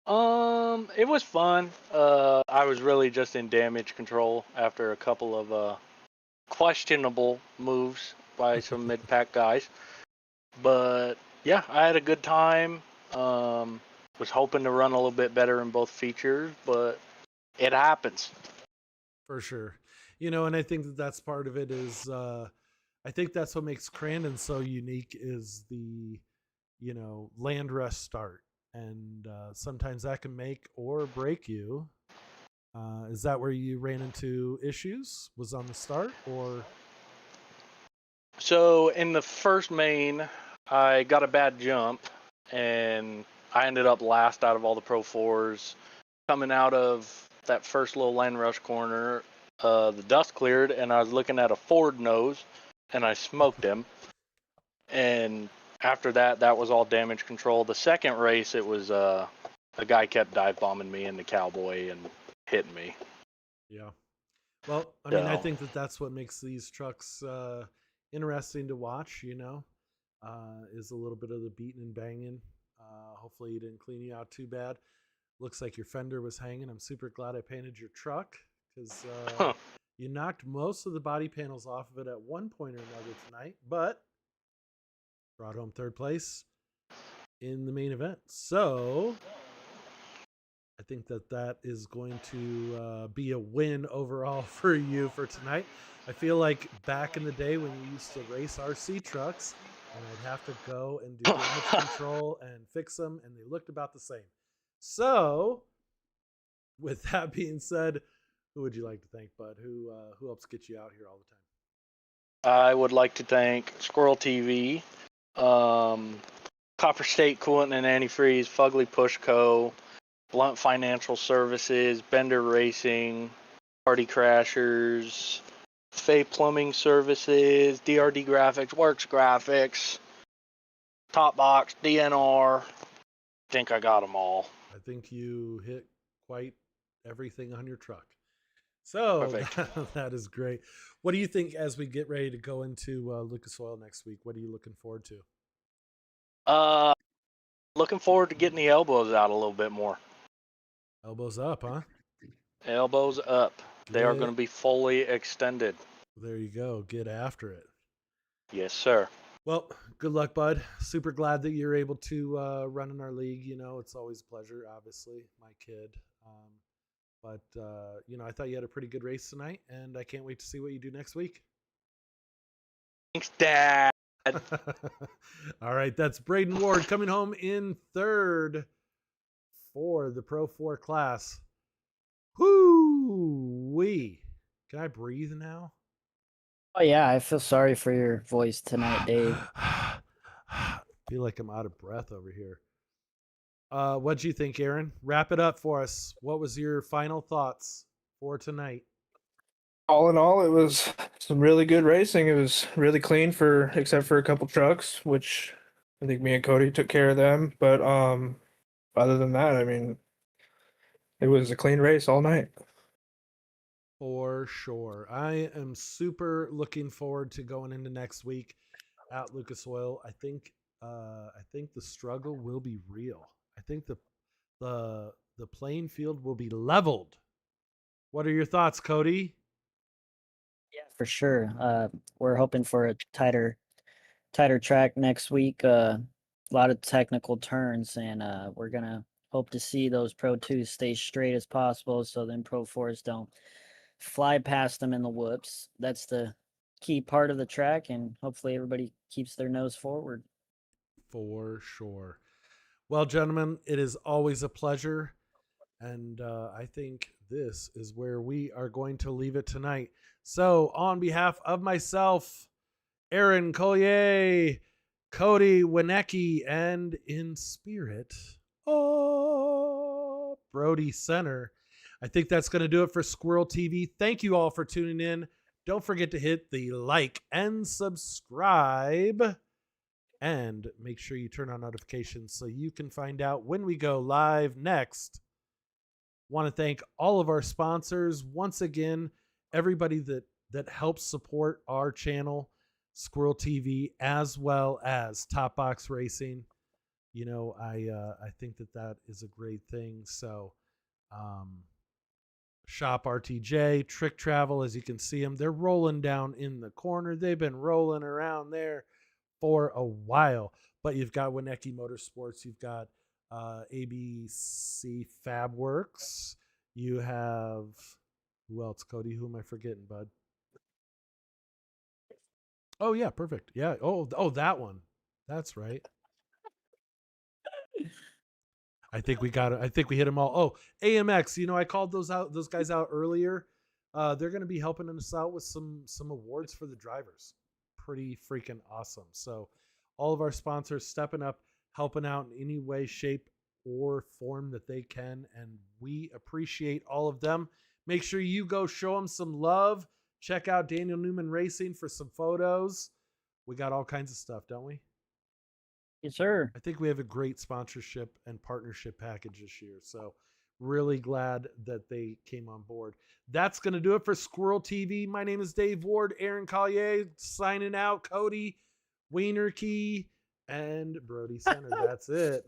It was fun. I was really just in damage control after a couple of questionable moves by some mid-pack guys. But yeah, I had a good time. Was hoping to run a little bit better in both features, but it happens. For sure. And I think that that's part of it is, I think that's what makes Crandon so unique is the, land rush start. And sometimes that can make or break you. Is that where you ran into issues? Was on the start or? So in the first main, I got a bad jump, and I ended up last out of all the Pro 4s. Coming out of that first little land rush corner, the dust cleared, and I was looking at a Ford nose, and I smoked him. And after that, that was all damage control. The second race, it was a guy kept dive bombing me in the Cowboy and hitting me. Yeah. Well, I mean, I think that that's what makes these trucks interesting to watch, is a little bit of the beating and banging. Hopefully you didn't clean you out too bad. Looks like your fender was hanging. I'm super glad I painted your truck because you knocked most of the body panels off of it at one point or another tonight, but brought home third place in the main event. So I think that that is going to be a win overall for you for tonight. I feel like back in the day when you used to race RC trucks and I'd have to go and do damage control and fix them, and they looked about the same. So with that being said, who would you like to thank, Bud? Who helps get you out here all the time? I would like to thank Squirrel TV, Copper State Coolant and Antifreeze, Fugly Push Co., Blunt Financial Services, Bender Racing, Party Crashers, Fay Plumbing Services, DRD Graphics, Works Graphics, Top Box, DNR. I think I got them all. I think you hit quite everything on your truck. So that is great. What do you think as we get ready to go into Lucas Oil next week? What are you looking forward to? Looking forward to getting the elbows out a little bit more. Elbows up, huh? Elbows up. They are going to be fully extended. There you go. Get after it. Yes, sir. Well, good luck, Bud. Super glad that you're able to run in our league. It's always a pleasure, obviously, my kid. But I thought you had a pretty good race tonight, and I can't wait to see what you do next week. Thanks, Dad. All right, that's Braden Ward coming home in third for the Pro 4 class. Whoo-wee. Can I breathe now? Oh yeah, I feel sorry for your voice tonight, Dave. I feel like I'm out of breath over here. What'd you think, Aaron? Wrap it up for us. What was your final thoughts for tonight? All in all, it was some really good racing. It was really clean except for a couple trucks, which I think me and Cody took care of them. But other than that, I mean, it was a clean race all night. For sure. I am super looking forward to going into next week at Lucas Oil. I think the struggle will be real. I think the playing field will be leveled. What are your thoughts, Cody? Yeah, for sure. We're hoping for a tighter track next week. A lot of technical turns, and we're gonna hope to see those Pro 2s stay straight as possible, so then Pro 4s don't fly past them in the whoops. That's the key part of the track, and hopefully everybody keeps their nose forward. For sure. Well, gentlemen, it is always a pleasure, and I think this is where we are going to leave it tonight. So, on behalf of myself, Aaron Collier, Cody Winecki, and in spirit, Brody Center, I think that's going to do it for Squirrel TV. Thank you all for tuning in. Don't forget to hit the like and subscribe. And make sure you turn on notifications so you can find out when we go live next. Want to thank all of our sponsors. Once again, everybody that that helps support our channel, Squirrel TV, as well as Top Box Racing. You know, I think that is a great thing. So, Shop RTJ, Trick Travel, as you can see them, they're rolling down in the corner. They've been rolling around there for a while. But you've got Winecki Motorsports, you've got ABC Fabworks, you have who else? Cody, who am I forgetting, bud? Oh yeah, perfect. Yeah. Oh, that one. That's right. I think we got it. I think we hit them all. Oh, AMX. You know, I called those guys out earlier. They're going to be helping us out with some awards for the drivers. Pretty freaking awesome. So, all of our sponsors stepping up, helping out in any way, shape, or form that they can, and we appreciate all of them. Make sure you go show them some love. Check out Daniel Newman Racing for some photos. We got all kinds of stuff, don't we? Yes, sir. I think we have a great sponsorship and partnership package this year. So really glad that they came on board. That's going to do it for Squirrel TV. My name is Dave Ward, Aaron Collier signing out, Cody Wienerkey, and Brody Center. That's it.